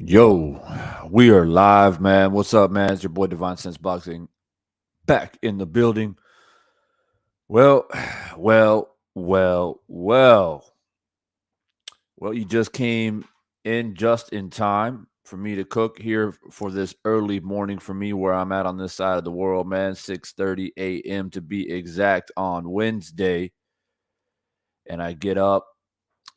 Yo, we are live, man. What's up, man? It's your boy Divine Sense Boxing back in the building. Well, well. You just came in just in time for me to cook here for this early morning for me where I'm at on this side of the world, man. 6:30 a.m. to be exact on Wednesday. And I get up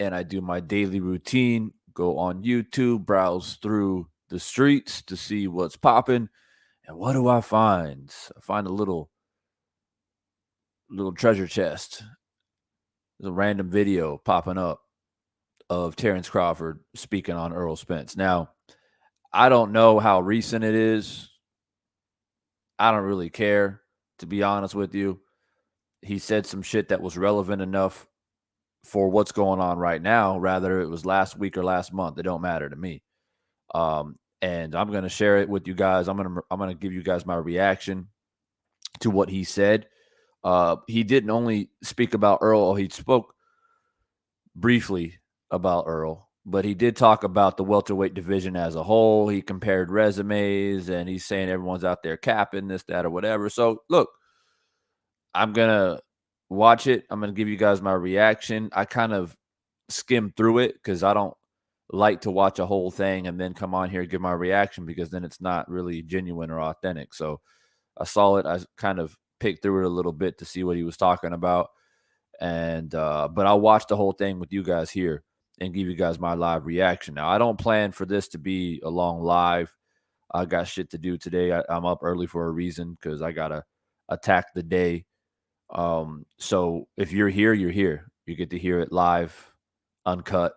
and I do my daily routine, go on YouTube, browse through the streets to see what's popping. And what do I find? I find a little treasure chest. There's a random video popping up of Terence Crawford speaking on Errol Spence. Now, I don't know how recent it is. I don't really care, to be honest with you. He said some shit that was relevant enough for what's going on right now, rather it was last week or last month. It don't matter to me. And I'm going to share it with you guys. I'm going to give you guys my reaction to what he said. He didn't only speak about Earl. He spoke briefly about Earl, but he did talk about the welterweight division as a whole. He compared resumes, and he's saying everyone's out there capping this, that, or whatever. So, look, I'm going to watch it. I'm going to give you guys my reaction. I kind of skimmed through it because I don't like to watch a whole thing and then come on here and give my reaction because then it's not really genuine or authentic. So I saw it. I kind of picked through it a little bit to see what he was talking about. And but I'll watch the whole thing with you guys here and give you guys my live reaction. Now, I don't plan for this to be a long live. I got shit to do today. I'm up early for a reason because I got to attack the day. So if you're here, you're here. You get to hear it live, uncut,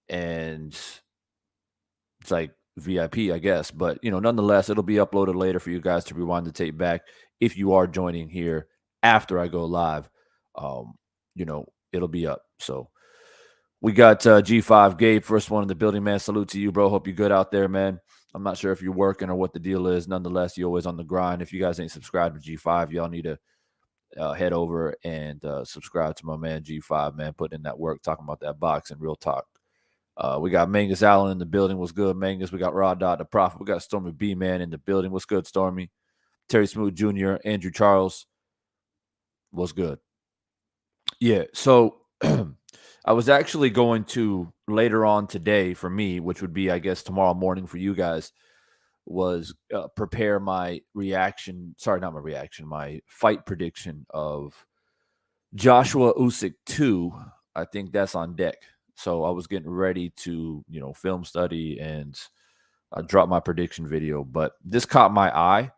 and it's like VIP, I guess. But, nonetheless, it'll be uploaded later for you guys to rewind the tape back if you are joining here after I go live. It'll be up. So we got G5 Gabe, first one in the building, man. Salute to you, bro. Hope you're good out there, man. I'm not sure if you're working or what the deal is. Nonetheless, you're always on the grind. If you guys ain't subscribed to G5, y'all need to head over and subscribe to my man G5, man. Putting in that work, talking about that boxing, real talk. We got Mangus Allen in the building. What's good, Mangus? We got Raw Dot the Prophet. We got Stormy B, man, in the building. What's good, Stormy? Terry Smooth Jr., Andrew Charles. What's good? Yeah, so I was actually going to later on today for me, which would be, I guess, tomorrow morning for you guys, was prepare my reaction. Sorry, not my reaction, my fight prediction of Joshua Usyk 2. I think that's on deck. So I was getting ready to, film study and drop my prediction video. But this caught my eye.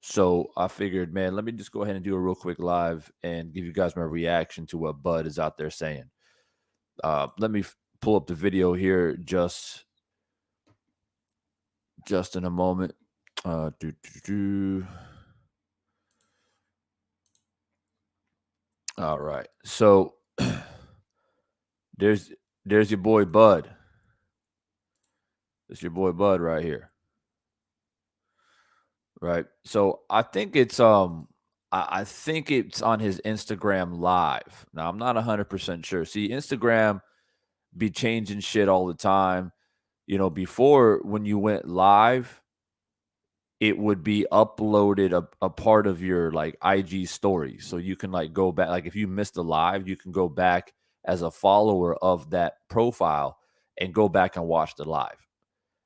So I figured, man, let me just go ahead and do a real quick live and give you guys my reaction to what Bud is out there saying. Let me pull up the video here just in a moment. All right. So there's there's your boy Bud. It's your boy Bud right here. Right. So I think it's on his Instagram live. Now I'm not 100% sure. See, Instagram be changing shit all the time. Before when you went live, it would be uploaded a part of your like IG story. So you can like go back, like if you missed a live, you can go back as a follower of that profile and go back and watch the live.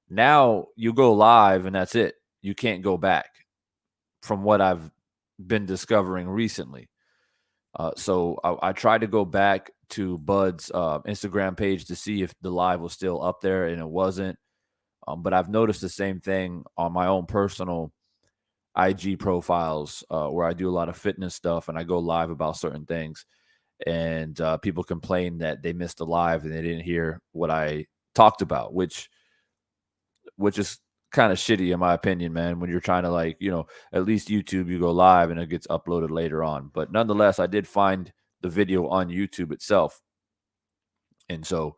Now you go live and that's it. You can't go back from what I've been discovering recently. So I tried to go back to Bud's Instagram page to see if the live was still up there, and it wasn't. But I've noticed the same thing on my own personal IG profiles where I do a lot of fitness stuff and I go live about certain things. And people complain that they missed a live and they didn't hear what I talked about, which is kind of shitty in my opinion, man, when you're trying to like, at least YouTube, you go live and it gets uploaded later on. But nonetheless, I did find the video on YouTube itself. And so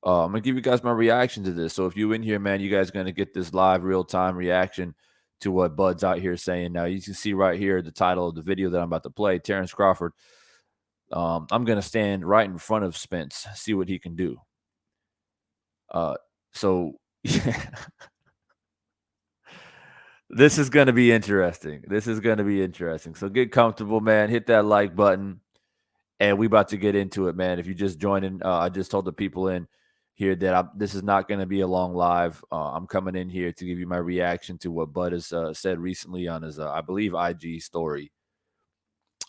I'm going to give you guys my reaction to this. So if you in here, man, you guys going to get this live real time reaction to what Bud's out here saying. Now you can see right here the title of the video that I'm about to play, Terence Crawford. I'm going to stand right in front of Spence, see what he can do. So this is going to be interesting. So get comfortable, man. Hit that like button. And we about to get into it, man. If you just joining, I just told the people in here that this is not going to be a long live. I'm coming in here to give you my reaction to what Bud has said recently on his, I believe, IG story.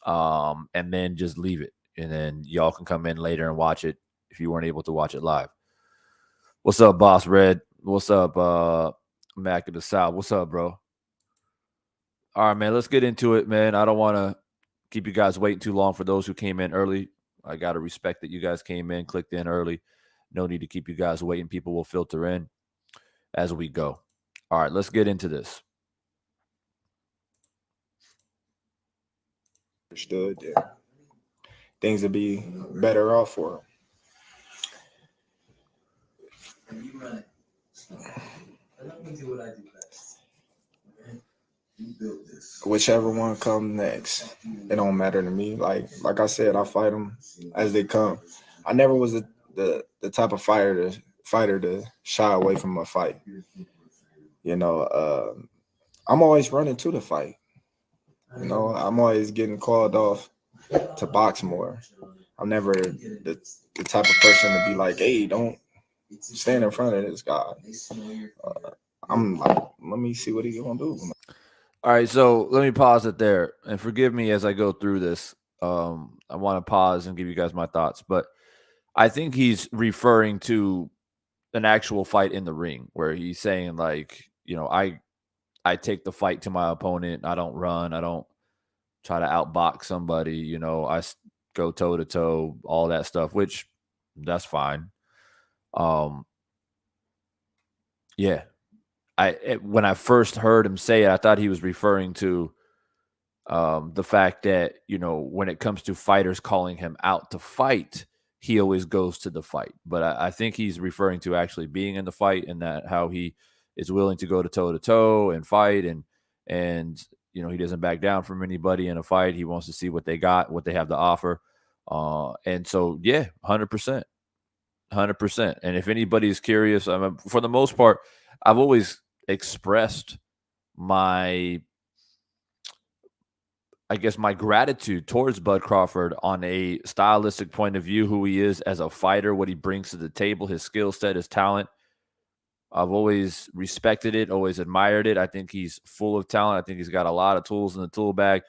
And then just leave it. And then y'all can come in later and watch it if you weren't able to watch it live. What's up, Boss Red? What's up, Mac of the South? What's up, bro? All right, man. Let's get into it, man. I don't want to keep you guys waiting too long for those who came in early. I got to respect that you guys came in, clicked in early. No need to keep you guys waiting. People will filter in as we go. All right, let's get into this. Understood that things would be better off for him. Whichever one comes next, it don't matter to me. Like I said, I fight them as they come. I never was the type of fighter to shy away from a fight. I'm always running to the fight. I'm always getting called off to box more. I'm never the type of person to be like, hey, don't stand in front of this guy. I'm like, let me see what he's gonna do. All right, so let me pause it there, and forgive me as I go through this. I want to pause and give you guys my thoughts, but I think he's referring to an actual fight in the ring where he's saying like, I take the fight to my opponent. I don't run. I don't try to outbox somebody. I go toe to toe, all that stuff, which that's fine. Yeah. When I first heard him say it, I thought he was referring to the fact that, when it comes to fighters calling him out to fight, he always goes to the fight. But I think he's referring to actually being in the fight and that how he is willing to go to toe and fight and he doesn't back down from anybody in a fight. He wants to see what they got, what they have to offer. And so, yeah, 100%. 100%. And if anybody's curious, for the most part, I've always expressed my gratitude towards Bud Crawford on a stylistic point of view, who he is as a fighter, what he brings to the table, his skill set, his talent. I've always respected it, always admired it. I think he's full of talent. I think he's got a lot of tools in the tool bag.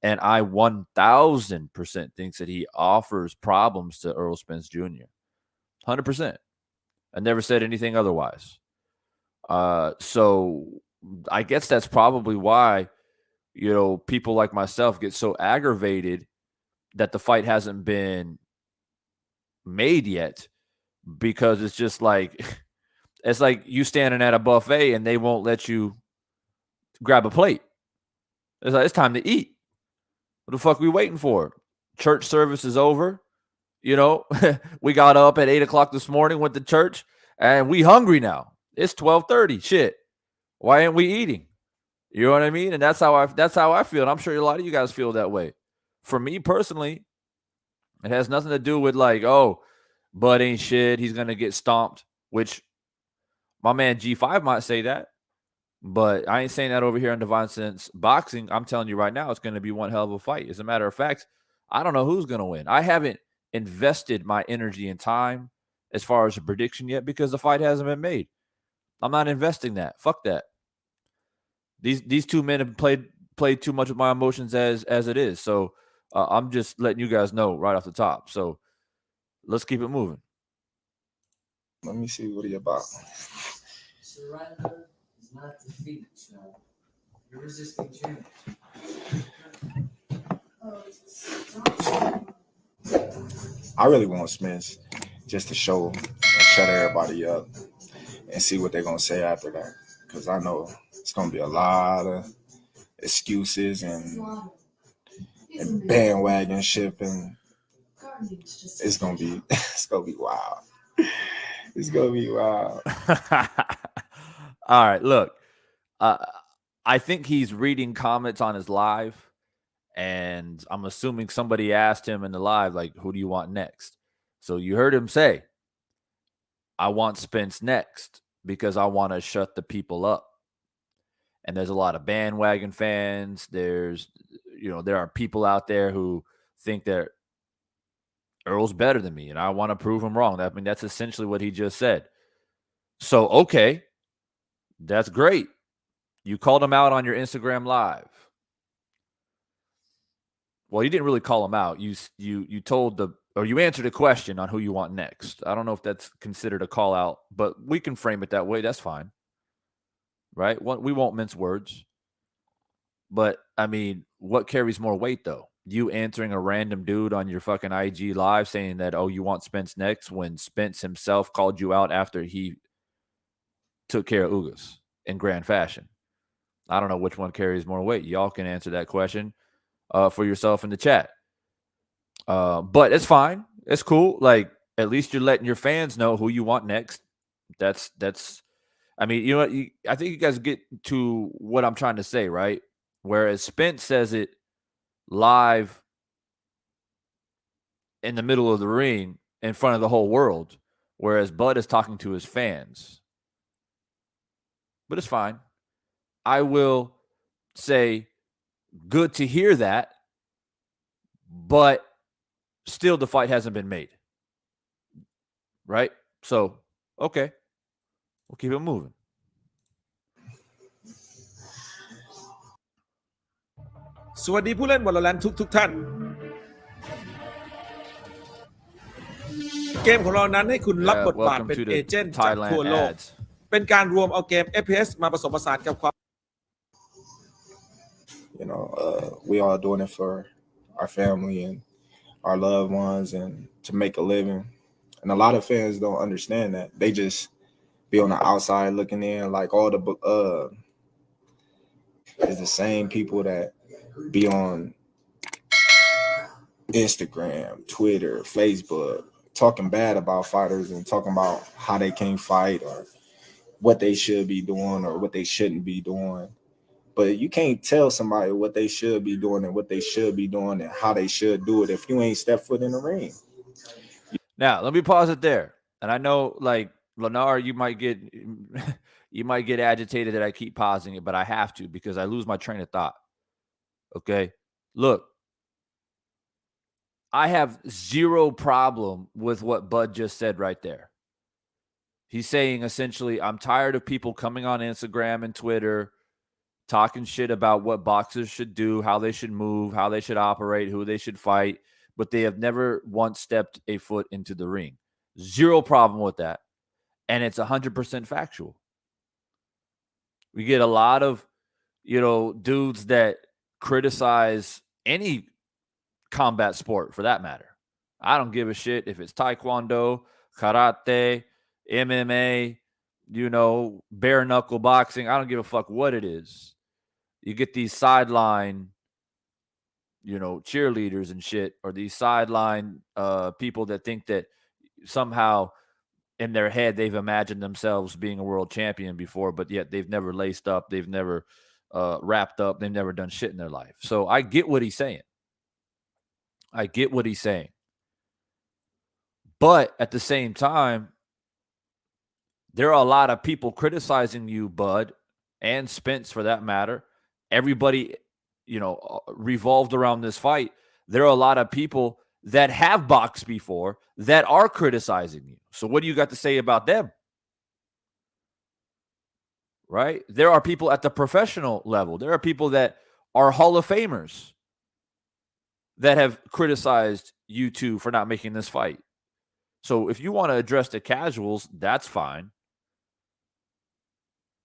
And I 1,000% think that he offers problems to Errol Spence Jr. 100%. I never said anything otherwise. So I guess that's probably why, people like myself get so aggravated that the fight hasn't been made yet, because it's just like, it's like you standing at a buffet and they won't let you grab a plate. It's like, it's time to eat. What the fuck are we waiting for? church service is over. You know, we got up at 8 o'clock this morning, went to church, and we hungry now. It's 12:30. Shit, why ain't we eating? You know what I mean? And that's how I feel. And I'm sure a lot of you guys feel that way. For me personally, it has nothing to do with like, oh, Bud ain't shit. He's gonna get stomped. Which my man G5 might say that, but I ain't saying that over here on Divine Sense Boxing. I'm telling you right now, it's gonna be one hell of a fight. As a matter of fact, I don't know who's gonna win. I haven't invested my energy and time as far as a prediction yet because the fight hasn't been made. I'm not investing that. Fuck that. These two men have played too much with my emotions as it is. So I'm just letting you guys know right off the top. So let's keep it moving. Let me see what he about. Surrender is not defeat, Snow. You're resisting change. I really want Spence just to show and shut everybody up and see what they're gonna say after that. Because I know it's gonna be a lot of excuses and bandwagon shipping. It's gonna be wild. It's gonna be wild. All right, look. I think he's reading comments on his live, and I'm assuming somebody asked him in the live, like, who do you want next? So you heard him say, I want Spence next because I want to shut the people up. And there's a lot of bandwagon fans. There are people out there who think that Earl's better than me, and I want to prove him wrong. I mean, that's essentially what he just said. So, okay, that's great. You called him out on your Instagram live. Well, you didn't really call him out. You you answered a question on who you want next. I don't know if that's considered a call out, but we can frame it that way. That's fine, right? We won't mince words. But I mean, what carries more weight though? You answering a random dude on your fucking IG live saying that, oh, you want Spence next, when Spence himself called you out after he took care of Ugas in grand fashion. I don't know which one carries more weight. Y'all can answer that question for yourself in the chat. But it's fine. It's cool. Like, at least you're letting your fans know who you want next. That's. I mean, you know what? I think you guys get to what I'm trying to say, right? Whereas Spence says it live in the middle of the ring in front of the whole world, whereas Bud is talking to his fans. But it's fine. I will say, good to hear that, but still the fight hasn't been made. Right? So, okay. We'll keep it moving.สวัสดีผู้เล่น Valorant ทุกท่านเกมของเรานั้นให้คุณรับบทบาทเป็นเอเจนต์จากทั่วโลกเป็นการรวมเอาเกม FPS มาผสมผสานกับความ we all doing it for our family and our loved ones and to make a living. And a lot of fans don't understand that. They just be on the outside looking in, like all the it's the same people that be on Instagram, Twitter, Facebook, talking bad about fighters and talking about how they can't fight or what they should be doing or what they shouldn't be doing. But you can't tell somebody what they should be doing and what they should be doing and how they should do it if you ain't step foot in the ring. Now, let me pause it there. And I know, like, Lenar, you might get agitated that I keep pausing it, but I have to because I lose my train of thought. Okay? Look, I have zero problem with what Bud just said right there. He's saying essentially, I'm tired of people coming on Instagram and Twitter talking shit about what boxers should do, how they should move, how they should operate, who they should fight, but they have never once stepped a foot into the ring. Zero problem with that. And it's 100% factual. We get a lot of, dudes that criticize any combat sport for that matter. I don't give a shit if it's taekwondo, karate, MMA, bare knuckle boxing. I don't give a fuck what it is. You get these sideline, cheerleaders and shit, or these sideline people that think that somehow in their head they've imagined themselves being a world champion before, but yet they've never laced up, they've never wrapped up, they've never done shit in their life. So I get what he's saying. But at the same time, there are a lot of people criticizing you, Bud, and Spence for that matter. Everybody, revolved around this fight. There are a lot of people that have boxed before that are criticizing you. So what do you got to say about them? Right? There are people at the professional level. There are people that are Hall of Famers that have criticized you two for not making this fight. So if you want to address the casuals, that's fine.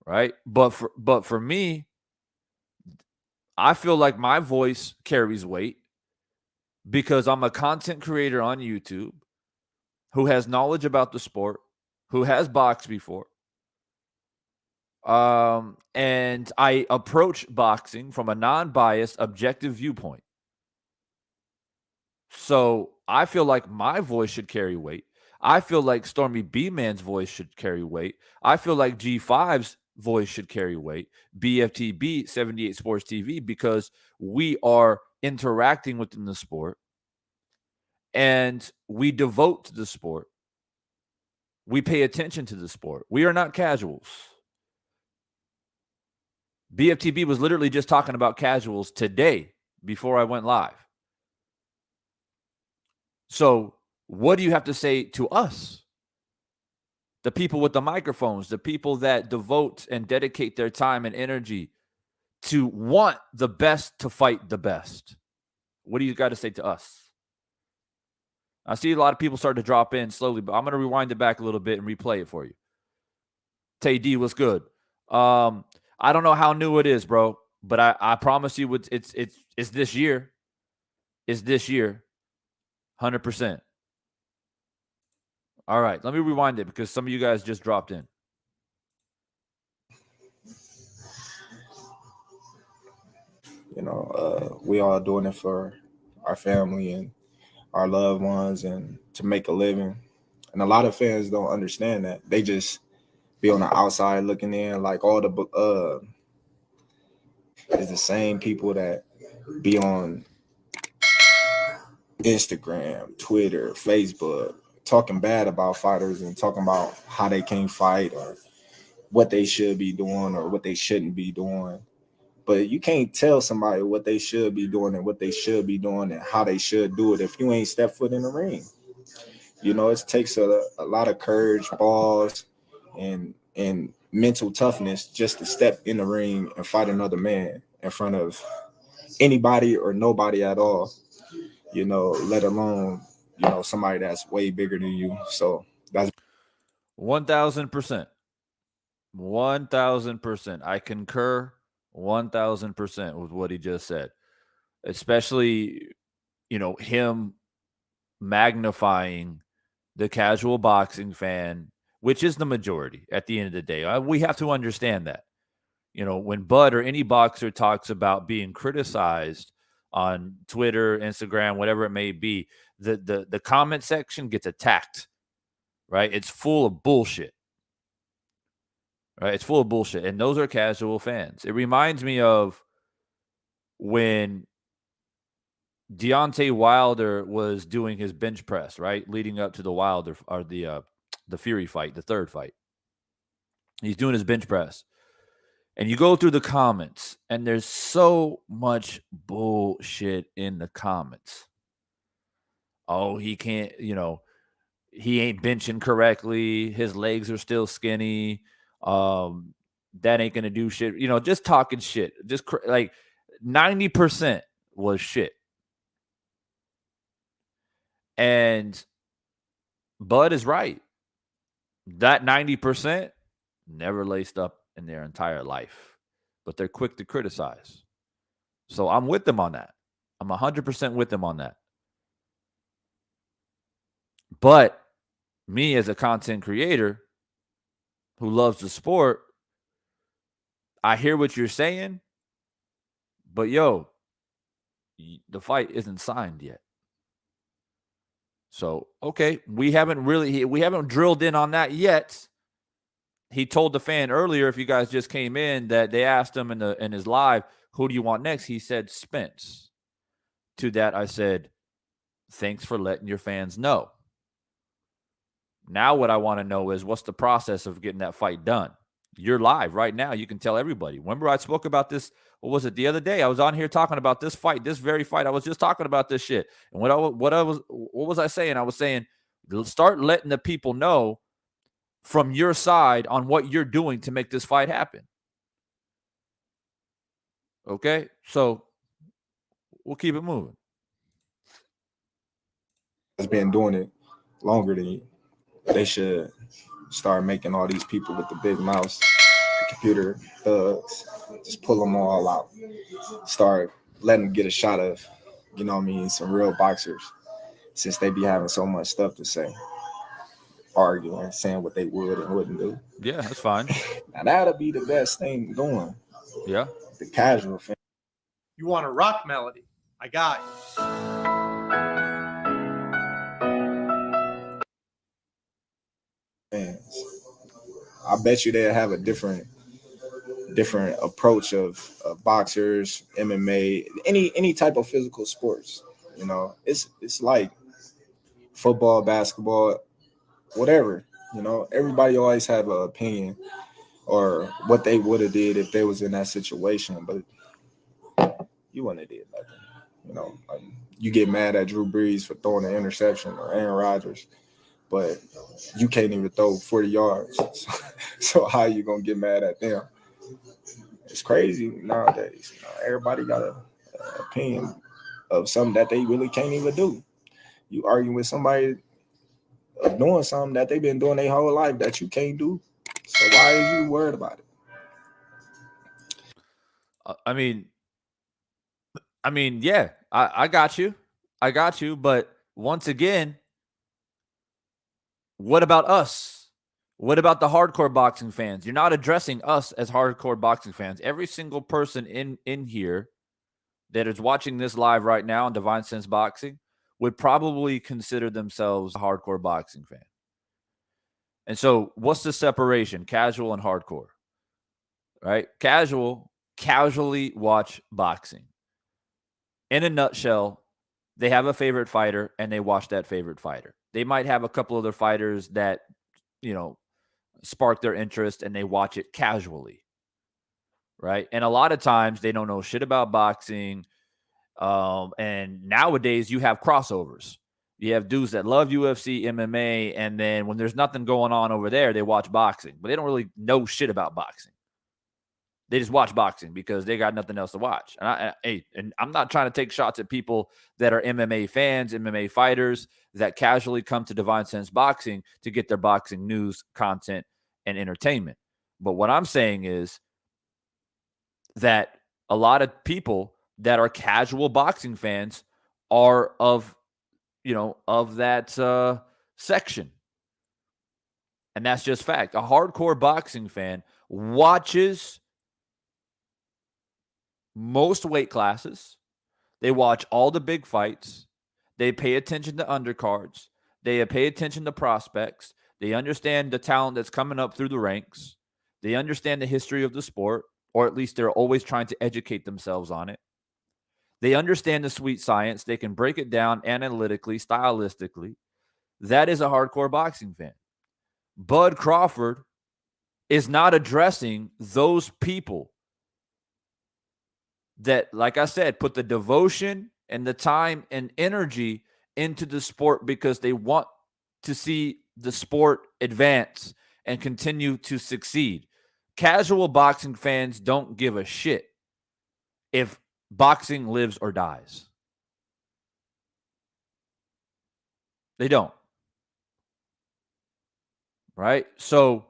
Right? But for me, I feel like my voice carries weight because I'm a content creator on YouTube who has knowledge about the sport, who has boxed before. And I approach boxing from a non-biased, objective viewpoint. So I feel like my voice should carry weight. I feel like Stormy B-Man's voice should carry weight. I feel like G5's voice should carry weight. BFTB 78 Sports TV, because we are interacting within the sport and we devote to the sport. We pay attention to the sport. We are not casuals. BFTB was literally just talking about casuals today before I went live. So what do you have to say to us? The people with the microphones, the people that devote and dedicate their time and energy to want the best to fight the best. What do you got to say to us? I see a lot of people start to drop in slowly, but I'm going to rewind it back a little bit and replay it for you. Tay D, what's good? I don't know how new it is, bro, but I promise you it's this year. It's this year. 100%. All right, let me rewind it because some of you guys just dropped in. We all doing it for our family and our loved ones and to make a living. And a lot of fans don't understand that. They just be on the outside looking in, like all the it's the same people that be on Instagram, Twitter, Facebook, talking bad about fighters and talking about how they can't fight or what they should be doing or what they shouldn't be doing. But you can't tell somebody what they should be doing and what they should be doing and how they should do it if you ain't step foot in the ring. It takes a lot of courage, balls, and mental toughness just to step in the ring and fight another man in front of anybody or nobody at all, let alone, somebody that's way bigger than you. So that's 1,000%. 1,000%. I concur 1,000% with what he just said, especially, him magnifying the casual boxing fan, which is the majority at the end of the day. We have to understand that. When Bud or any boxer talks about being criticized on Twitter, Instagram, whatever it may be, the comment section gets attacked, right? It's full of bullshit. Right? It's full of bullshit. And those are casual fans. It reminds me of when Deontay Wilder was doing his bench press, right? Leading up to the Wilder or the Fury fight, the third fight. He's doing his bench press. And you go through the comments, and there's so much bullshit in the comments. Oh, he can't, he ain't benching correctly. His legs are still skinny. That ain't gonna do shit. Just talking shit. Just like 90% was shit. And Bud is right. That 90% never laced up in their entire life, but they're quick to criticize. So I'm with them on that. I'm 100% with them on that. But me as a content creator who loves the sport, I hear what you're saying, but the fight isn't signed yet. So, okay, we haven't drilled in on that yet. He told the fan earlier, if you guys just came in, that they asked him in his live, who do you want next? He said Spence. To that, I said, thanks for letting your fans know. Now what I want to know is, what's the process of getting that fight done? You're live right now. You can tell everybody. Remember I spoke about this, what was it, the other day? I was on here talking about this fight, this very fight. I was just talking about this shit. And what was I saying? I was saying, start letting the people know from your side on what you're doing to make this fight happen. Okay? So we'll keep it moving. Has been doing it longer than you. They should start making all these people with the big mouths, the computer thugs, just pull them all out. Start letting them get a shot of, you know what I mean, some real boxers, since they be having so much stuff to say, arguing, saying what they would and wouldn't do. Yeah, that's fine. Now that'll be the best thing going. Yeah. The casual fan. You want a rock melody? I got you. Fans. I bet you they'll have a different approach of boxers, MMA, any type of physical sports. You know, it's like football, basketball, whatever. You know, everybody always have an opinion or what they would have did if they was in that situation, but you wouldn't have did nothing. You know, like, you get mad at Drew Brees for throwing an interception or Aaron Rodgers, but you can't even throw 40 yards. So how you going to get mad at them? It's crazy nowadays. Everybody got an opinion of something that they really can't even do. You arguing with somebody of doing something that they've been doing their whole life that you can't do. So why are you worried about it? I mean, yeah, I got you. But once again, what about us? What about the hardcore boxing fans? You're not addressing us as hardcore boxing fans. Every single person in here that is watching this live right now on Divine Sense Boxing would probably consider themselves a hardcore boxing fan. And so what's the separation? Casual and hardcore, right? Casually watch boxing. In a nutshell, they have a favorite fighter and they watch that favorite fighter. They might have a couple other fighters that, you know, spark their interest and they watch it casually, right? And a lot of times they don't know shit about boxing. And nowadays you have crossovers. You have dudes that love UFC, MMA, and then when there's nothing going on over there, they watch boxing, but they don't really know shit about boxing. They just watch boxing because they got nothing else to watch. And I'm not trying to take shots at people that are MMA fans, MMA fighters that casually come to Divine Sense Boxing to get their boxing news, content, and entertainment. But what I'm saying is that a lot of people that are casual boxing fans are of that section. And that's just fact. A hardcore boxing fan watches most weight classes. They watch all the big fights. They pay attention to undercards. They pay attention to prospects. They understand the talent that's coming up through the ranks. They understand the history of the sport, or at least they're always trying to educate themselves on it. They understand the sweet science. They can break it down analytically, stylistically. That is a hardcore boxing fan. Bud Crawford is not addressing those people that, like I said, put the devotion and the time and energy into the sport because they want to see the sport advance and continue to succeed. Casual boxing fans don't give a shit if boxing lives or dies. They don't. Right? So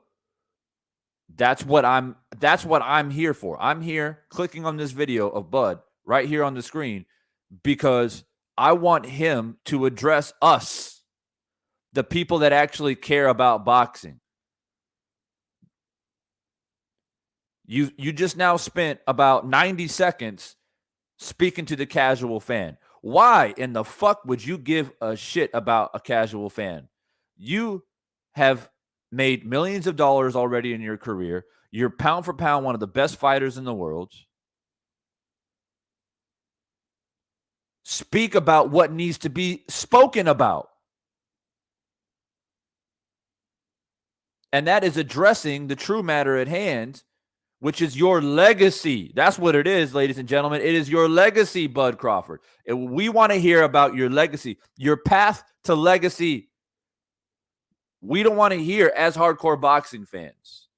that's what I'm here for. I'm here clicking on this video of Bud right here on the screen because I want him to address us, the people that actually care about boxing. You just now spent about 90 seconds speaking to the casual fan. Why in the fuck would you give a shit about a casual fan? You have made millions of dollars already in your career. You're pound for pound one of the best fighters in the world. Speak about what needs to be spoken about. And that is addressing the true matter at hand, which is your legacy. That's what it is, ladies and gentlemen. It is your legacy, Bud Crawford. We want to hear about your legacy, your path to legacy. We don't want to hear, as hardcore boxing fans,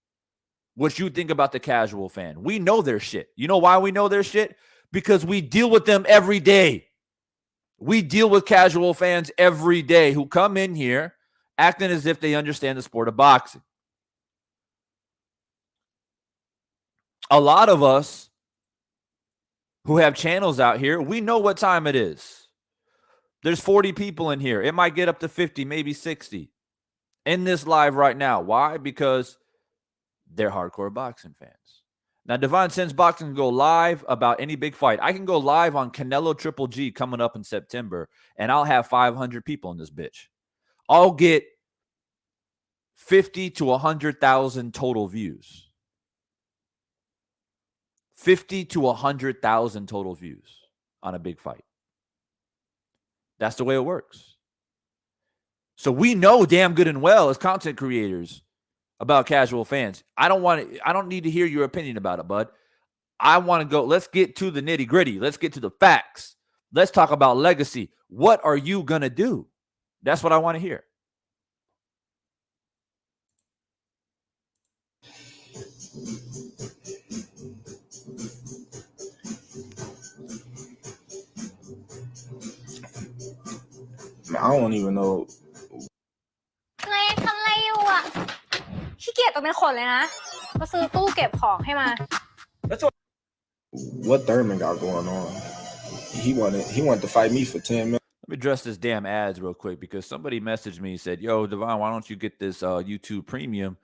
what you think about the casual fan. We know their shit. You know why we know their shit? Because we deal with them every day. We deal with casual fans every day who come in here acting as if they understand the sport of boxing. A lot of us who have channels out here, we know what time it is. There's 40 people in here. It might get up to 50, maybe 60 in this live right now. Why? Because they're hardcore boxing fans. Now, Divine Sense Boxing can go live about any big fight. I can go live on Canelo Triple G coming up in September, and I'll have 500 people in this bitch. I'll get 50 to 100,000 total views. 50 to 100,000 total views on a big fight. That's the way it works. So we know damn good and well as content creators about casual fans. I don't need to hear your opinion about it, bud. I want to go. Let's get to the nitty gritty. Let's get to the facts. Let's talk about legacy. What are you going to do? That's what I want to hear. I don't even know. ทำอะไรอยู่อ่ะขี้เกียจตัวเป็นขนเลยนะมาซื้อตู้เก็บของให้มา What Thurman got going on? He wanted to fight me for 10 million. Let me address this damn ads real quick because somebody messaged me and said, yo, Devon, why don't you get this YouTube premium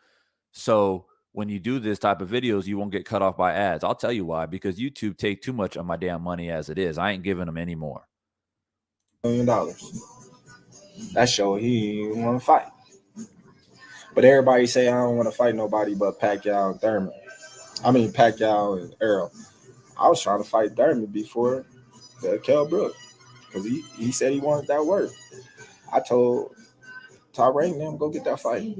so when you do this type of videos, you won't get cut off by ads? I'll tell you why. Because YouTube take too much of my damn money as it is. I ain't giving them any more. $1 million. That show he want to fight. But everybody say I don't want to fight nobody but Pacquiao and Thurman. I mean Pacquiao and Errol. I was trying to fight Thurman before the Kell Brook because he said he wanted that work. I told Tyrone and them go get that fight.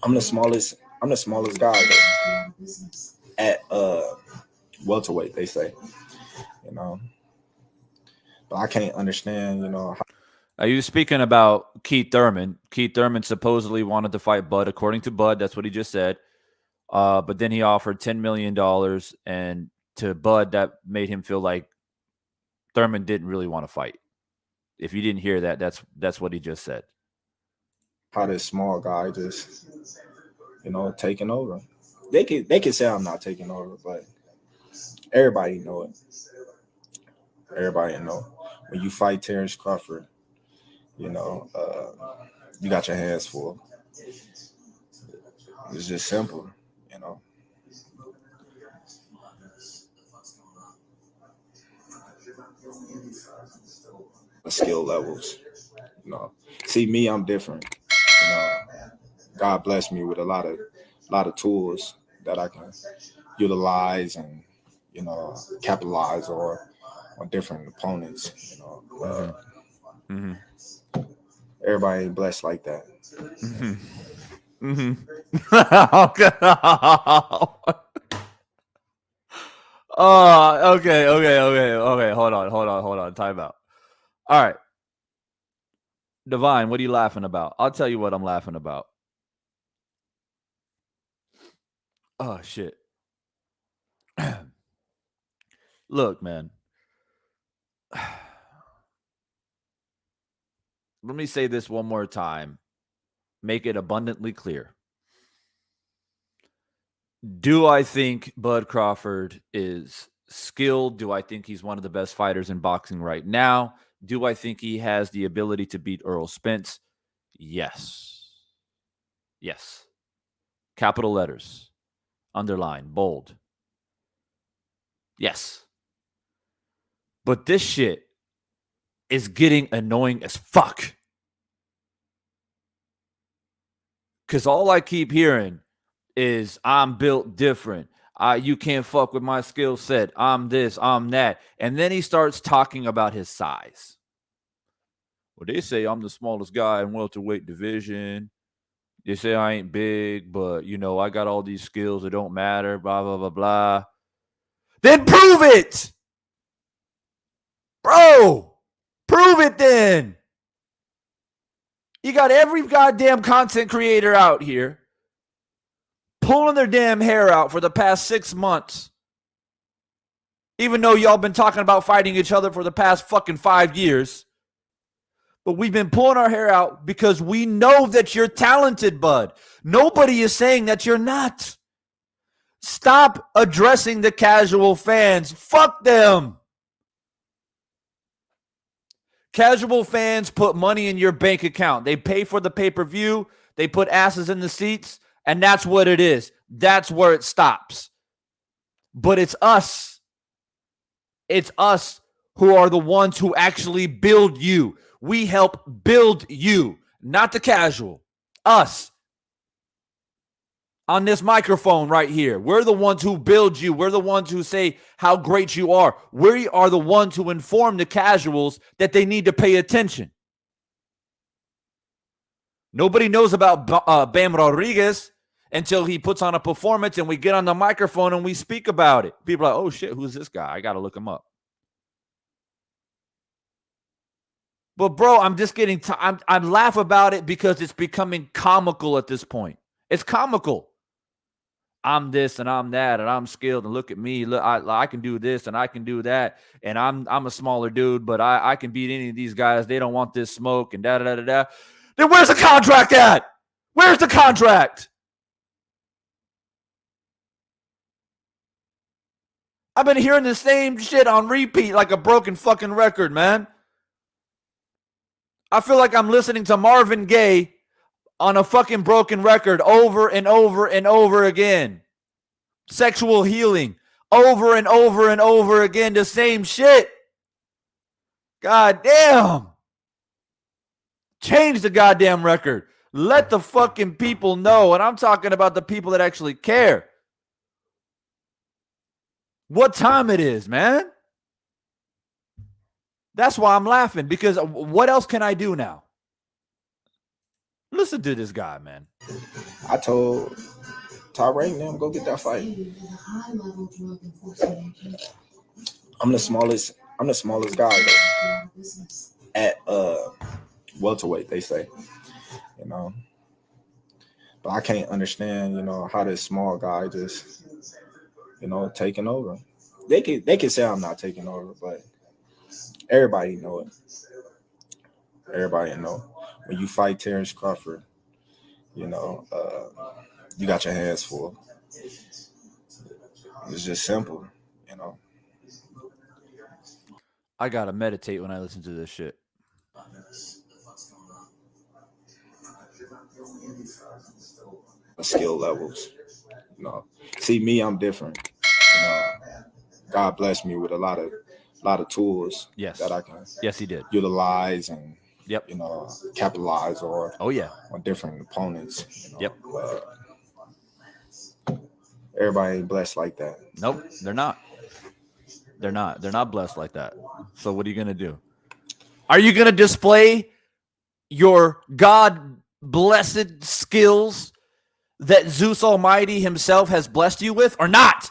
I'm the smallest guy though, at welterweight, they say. You know. But I can't understand, you know. Are you speaking about Keith Thurman? Keith Thurman supposedly wanted to fight Bud. According to Bud, that's what he just said. But then he offered $10 million, and to Bud, that made him feel like Thurman didn't really want to fight. If you didn't hear that, that's what he just said. How this small guy just, you know, taking over. They can say I'm not taking over, but everybody know it. Everybody know. When you fight Terence Crawford, you know, you got your hands full. It's just simple, you know. The skill levels, you know. See me, I'm different. You know, God bless me with a lot of tools that I can utilize and, you know, capitalize on different opponents. You know, everybody ain't blessed like that. Okay. Hold on. Time out. All right. Divine, what are you laughing about? I'll tell you what I'm laughing about. Oh, shit. Look, man. Let me say this one more time. Make it abundantly clear. Do I think Bud Crawford is skilled? Do I think he's one of the best fighters in boxing right now? Do I think he has the ability to beat Errol Spence? Yes. Yes. Capital letters. Underline. Bold. Yes. But this shit is getting annoying as fuck. Because all I keep hearing is I'm built different. You can't fuck with my skill set. I'm this, I'm that. And then he starts talking about his size. Well, they say I'm the smallest guy in welterweight division. They say I ain't big, but, you know, I got all these skills that don't matter, blah, blah, blah, blah. Then prove it! Bro, prove it then. You got every goddamn content creator out here pulling their damn hair out for the past 6 months. Even though y'all been talking about fighting each other for the past fucking 5 years. But we've been pulling our hair out because we know that you're talented, bud. Nobody is saying that you're not. Stop addressing the casual fans. Fuck them. Casual fans put money in your bank account. They pay for the pay-per-view. They put asses in the seats. And that's what it is. That's where it stops. But it's us. It's us who are the ones who actually build you. We help build you, not the casual. Us. On this microphone right here. We're the ones who build you. We're the ones who say how great you are. We are the ones who inform the casuals that they need to pay attention. Nobody knows about Bam Rodriguez until he puts on a performance and we get on the microphone and we speak about it. People are like, oh shit, who's this guy? I got to look him up. But bro, I'm just getting, I laugh about it because it's becoming comical at this point. It's comical. I'm this and I'm that and I'm skilled and look at me. Look, I can do this and I can do that. And I'm a smaller dude, but I can beat any of these guys. They don't want this smoke and da-da-da-da-da. Then where's the contract at? Where's the contract? I've been hearing the same shit on repeat like a broken fucking record, man. I feel like I'm listening to Marvin Gaye on a fucking broken record over and over and over again. Sexual healing. Over and over and over again. The same shit. God damn. Change the goddamn record. Let the fucking people know. And I'm talking about the people that actually care. What time it is, man. That's why I'm laughing, because what else can I do now? Listen to this guy, man. I told Tyrone them go get that fight. I'm the smallest guy though, at welterweight, they say. You know. But I can't understand, you know, how this small guy just, you know, taking over. They can say I'm not taking over, but everybody know it. Everybody know. When you fight Terence Crawford, you know, you got your hands full. It's just simple, you know. I gotta meditate when I listen to this shit. Skill levels, you know. See me, I'm different. You know, God bless me with a lot of tools. Yes. That I can. Yes, he did. Utilize and Yep. You know, capitalize on. Oh yeah. On different opponents. You know? Yep. Everybody ain't blessed like that. Nope, they're not. They're not blessed like that. So what are you gonna do? Are you gonna display your God-blessed skills that Zeus Almighty himself has blessed you with or not?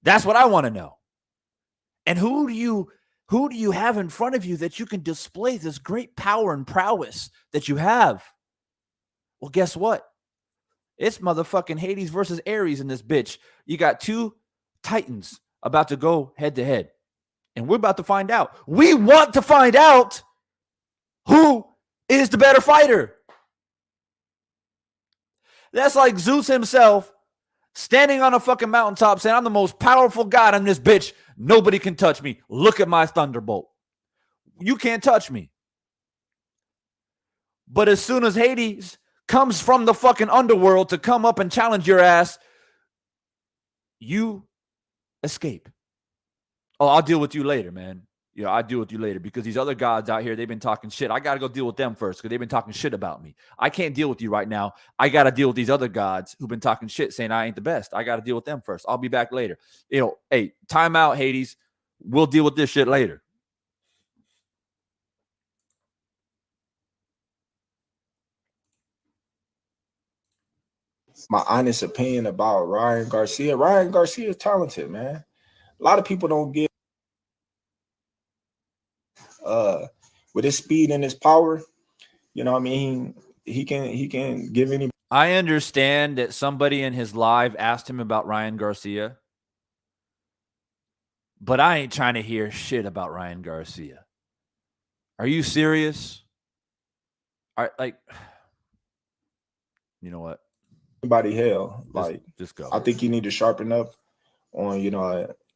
That's what I want to know. And who do you have in front of you that you can display this great power and prowess that you have? Well, guess what? It's motherfucking Hades versus Ares in this bitch. You got two titans about to go head to head. And we're about to find out. We want to find out who is the better fighter. That's like Zeus himself standing on a fucking mountaintop saying, I'm the most powerful god in this bitch. Nobody can touch me. Look at my thunderbolt. You can't touch me. But as soon as Hades comes from the fucking underworld to come up and challenge your ass, you escape. Oh, I'll deal with you later, man. I'll deal with you later because these other gods out here, they've been talking shit. I got to go deal with them first because they've been talking shit about me. I can't deal with you right now. I got to deal with these other gods who've been talking shit saying I ain't the best. I got to deal with them first. I'll be back later. Hey, time out, Hades. We'll deal with this shit later. My honest opinion about Ryan Garcia. Ryan Garcia is talented, man. A lot of people don't get with his speed and his power. You know what I mean? He can give any. I understand that somebody in his live asked him about Ryan Garcia, but I ain't trying to hear shit about Ryan Garcia. Are you serious? You know what? Anybody hell. Just go. I think he need to sharpen up on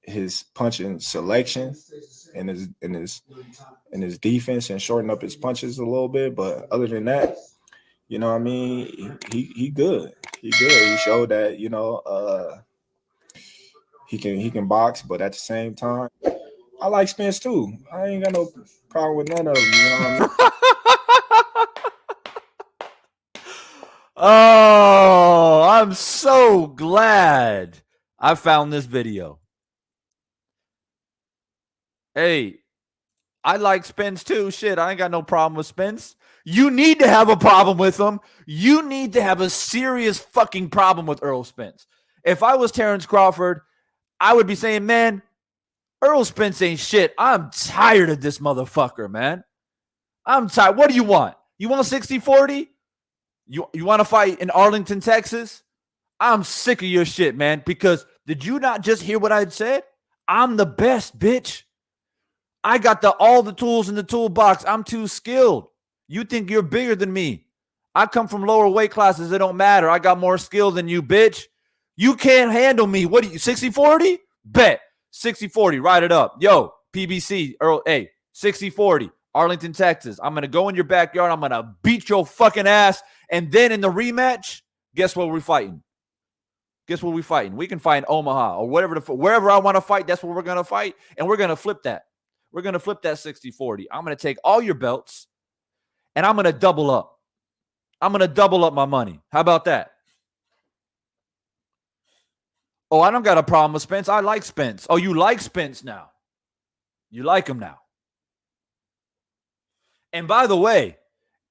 his punching selection and his defense and shorten up his punches a little bit. But other than that, you know what I mean, he good. He good. He showed that he can box, but at the same time, I like Spence too. I ain't got no problem with none of them. You know what I mean? Oh, I'm so glad I found this video. Hey, I like Spence too. Shit, I ain't got no problem with Spence. You need to have a problem with him. You need to have a serious fucking problem with Errol Spence. If I was Terence Crawford, I would be saying, man, Errol Spence ain't shit. I'm tired of this motherfucker, man. I'm tired. What do you want? You want 60-40? You want to fight in Arlington, Texas? I'm sick of your shit, man, because did you not just hear what I said? I'm the best, bitch. I got all the tools in the toolbox. I'm too skilled. You think you're bigger than me. I come from lower weight classes. It don't matter. I got more skill than you, bitch. You can't handle me. What are you, 60-40? Bet. 60-40. Write it up. Yo, PBC, Earl, hey, 60-40. Arlington, Texas. I'm going to go in your backyard. I'm going to beat your fucking ass. And then in the rematch, guess what we're fighting? Guess what we're fighting? We can fight in Omaha or wherever I want to fight. That's where we're going to fight. And we're going to flip that. We're going to flip that 60-40. I'm going to take all your belts and I'm going to double up. I'm going to double up my money. How about that? Oh, I don't got a problem with Spence. I like Spence. Oh, you like Spence now. You like him now. And by the way,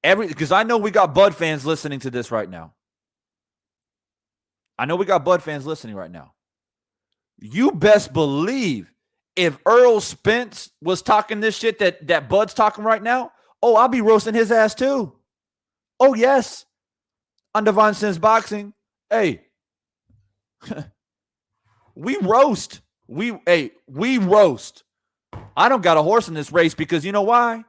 because I know we got Bud fans listening to this right now. I know we got Bud fans listening right now. You best believe if Errol Spence was talking this shit that Bud's talking right now, oh, I'll be roasting his ass too. Oh, yes. On Divine Sense Boxing. Hey. We roast. We roast. I don't got a horse in this race because you know why?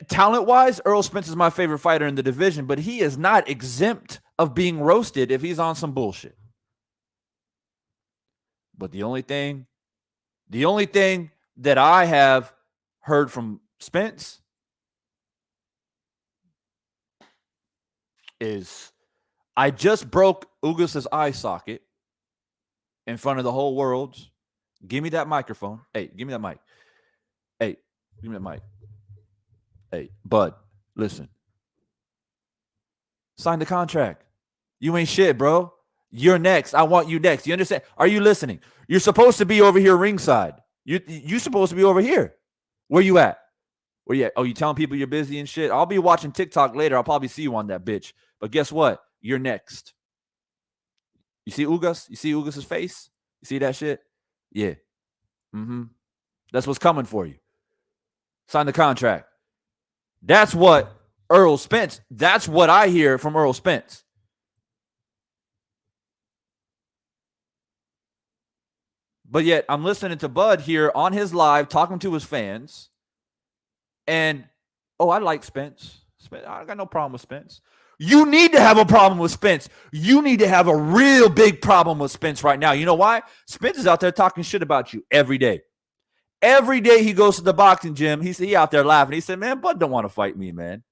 Talent-wise, Errol Spence is my favorite fighter in the division, but he is not exempt of being roasted if he's on some bullshit. But the only thing that I have heard from Spence is I just broke Ugas's eye socket in front of the whole world. Give me that microphone. Hey, give me that mic. Hey, give me that mic. Hey, Bud, listen. Sign the contract. You ain't shit, bro. You're next. I want you next. You understand? Are you listening? You're supposed to be over here ringside. You supposed to be over here. Where you at? Where you at? Oh, you telling people you're busy and shit? I'll be watching TikTok later. I'll probably see you on that bitch. But guess what? You're next. You see Ugas? You see Ugas' face? You see that shit? Yeah. Mm-hmm. That's what's coming for you. Sign the contract. That's what Errol Spence, that's what I hear from Errol Spence. But yet I'm listening to Bud here on his live talking to his fans. And, I like Spence. I got no problem with Spence. You need to have a problem with Spence. You need to have a real big problem with Spence right now. You know why? Spence is out there talking shit about you every day. Every day he goes to the boxing gym, he out there laughing. He said, man, Bud don't want to fight me, man.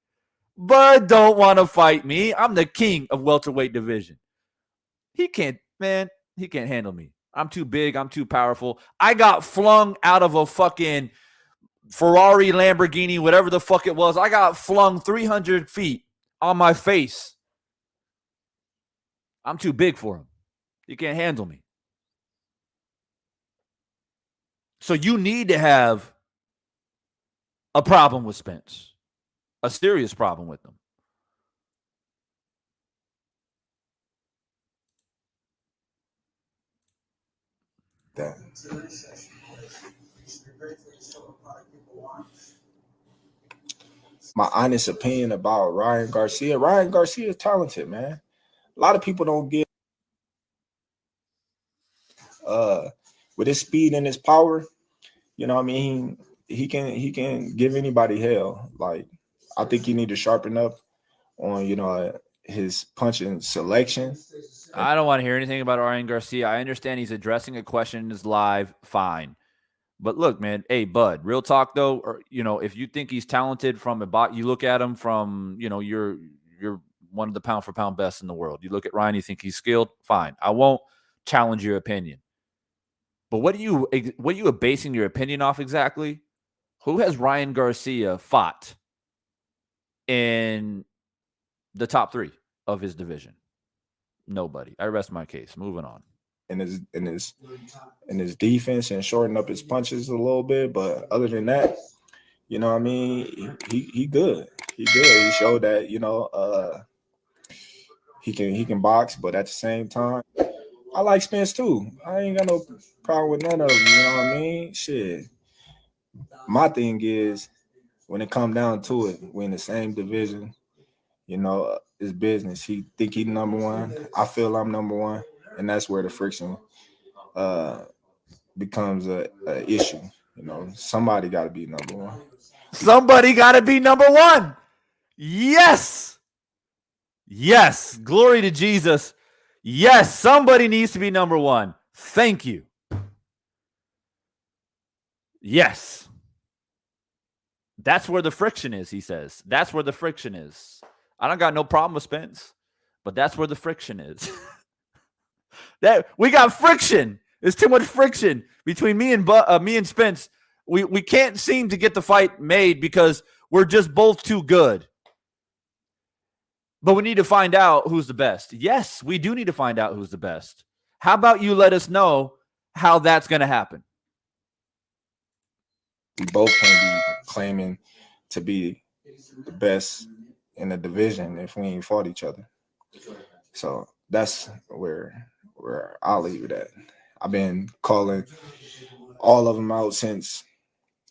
Bud don't want to fight me. I'm the king of welterweight division. He can't handle me. I'm too big. I'm too powerful. I got flung out of a fucking Ferrari, Lamborghini, whatever the fuck it was. I got flung 300 feet on my face. I'm too big for him. He can't handle me. So you need to have a problem with Spence, a serious problem with him. That. My honest opinion about Ryan Garcia. Ryan Garcia is talented, man. A lot of people don't get with his speed and his power, you know what I mean? He can give anybody hell. Like, I think he need to sharpen up on, you know, his punching selection. I don't want to hear anything about Ryan Garcia. I understand he's addressing a question in his live, fine. But look, man, hey, Bud, real talk though, or, you know, if you think he's talented from a bot, you look at him from, you know, you're one of the pound for pound best in the world. You look at Ryan, you think he's skilled, fine. I won't challenge your opinion. But what are you basing your opinion off exactly? Who has Ryan Garcia fought in the top 3 of his division? Nobody. I rest my case. Moving on. In his defense and shorten up his punches a little bit, but other than that, you know what I mean, he good. He good. He showed that, you know, he can box, but at the same time, I like Spence too. I ain't got no problem with none of them, you know what I mean? Shit. My thing is, when it come down to it, we're in the same division, you know, it's business. He think he's number one. I feel I'm number one. And that's where the friction becomes a issue. You know, somebody got to be number one. Somebody got to be number one. Yes. Yes. Glory to Jesus. Yes. Somebody needs to be number one. Thank you. Yes. That's where the friction is, he says. That's where the friction is. I don't got no problem with Spence, but that's where the friction is. That we got friction. There's too much friction between me and Spence. We can't seem to get the fight made because we're just both too good. But we need to find out who's the best. Yes, we do need to find out who's the best. How about you let us know how that's going to happen? We both can be claiming to be the best in the division if we ain't fought each other. So that's where I'll leave it at. I've been calling all of them out since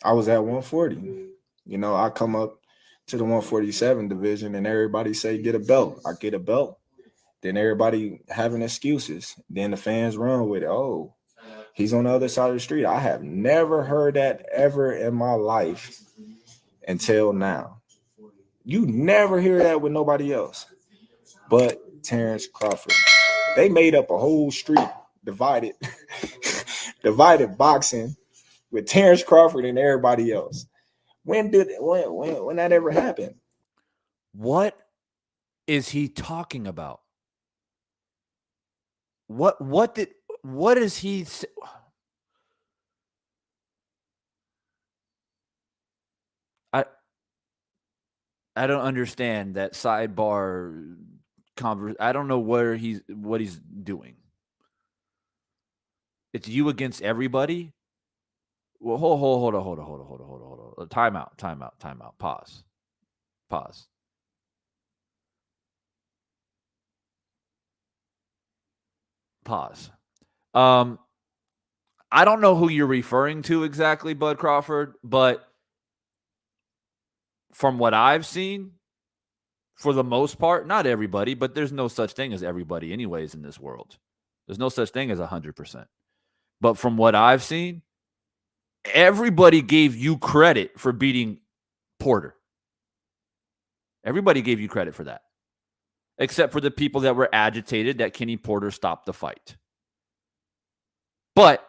I was at 140. You know, I come up to the 147 division and everybody say, get a belt. I get a belt. Then everybody having excuses. Then the fans run with it. Oh, he's on the other side of the street. I have never heard that ever in my life until now. You never hear that with nobody else but Terence Crawford. They made up a whole street divided boxing with Terence Crawford and everybody else. When that ever happen? What is he talking about? What is he say? I don't understand that sidebar I don't know what he's doing. It's you against everybody. Well, hold on. Time out. Pause. I don't know who you're referring to exactly, Bud Crawford, but from what I've seen, for the most part, not everybody, but there's no such thing as everybody anyways in this world. There's no such thing as 100%. But from what I've seen, everybody gave you credit for beating Porter. Everybody gave you credit for that, except for the people that were agitated that Kenny Porter stopped the fight. But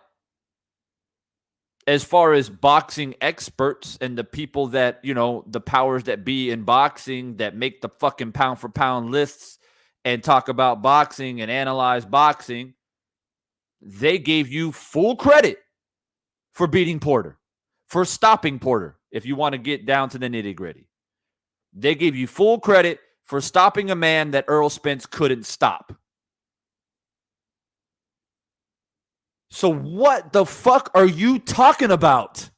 as far as boxing experts and the people that, you know, the powers that be in boxing that make the fucking pound for pound lists and talk about boxing and analyze boxing, they gave you full credit for beating Porter, for stopping Porter, if you want to get down to the nitty-gritty. They gave you full credit for stopping a man that Errol Spence couldn't stop. So what the fuck are you talking about?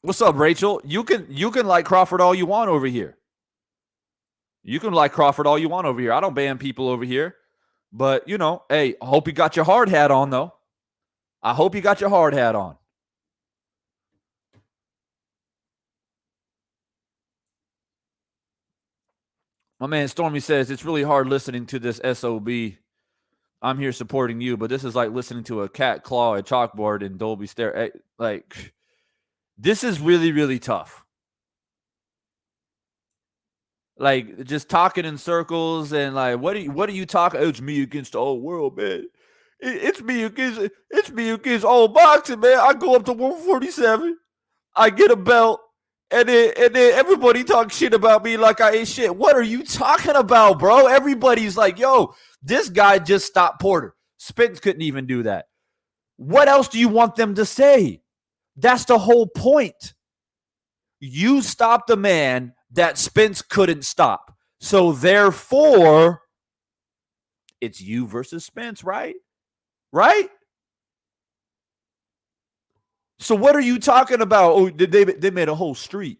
What's up, Rachel? You can like Crawford all you want over here. You can like Crawford all you want over here. I don't ban people over here. But, you know, hey, I hope you got your hard hat on, though. I hope you got your hard hat on. My man Stormy says, it's really hard listening to this SOB. I'm here supporting you, but this is like listening to a cat claw a chalkboard in Dolby Stereo. Like, this is really, really tough. Like, just talking in circles and like, what are you talking? Oh, it's me against the whole world, man. It's me against all boxing, man. I go up to 147, I get a belt, and then everybody talks shit about me like I ain't shit. What are you talking about, bro? Everybody's like, yo, this guy just stopped Porter. Spence couldn't even do that. What else do you want them to say? That's the whole point. You stopped a man that Spence couldn't stop. So therefore, it's you versus Spence, right? Right? So what are you talking about? Oh, they made a whole street.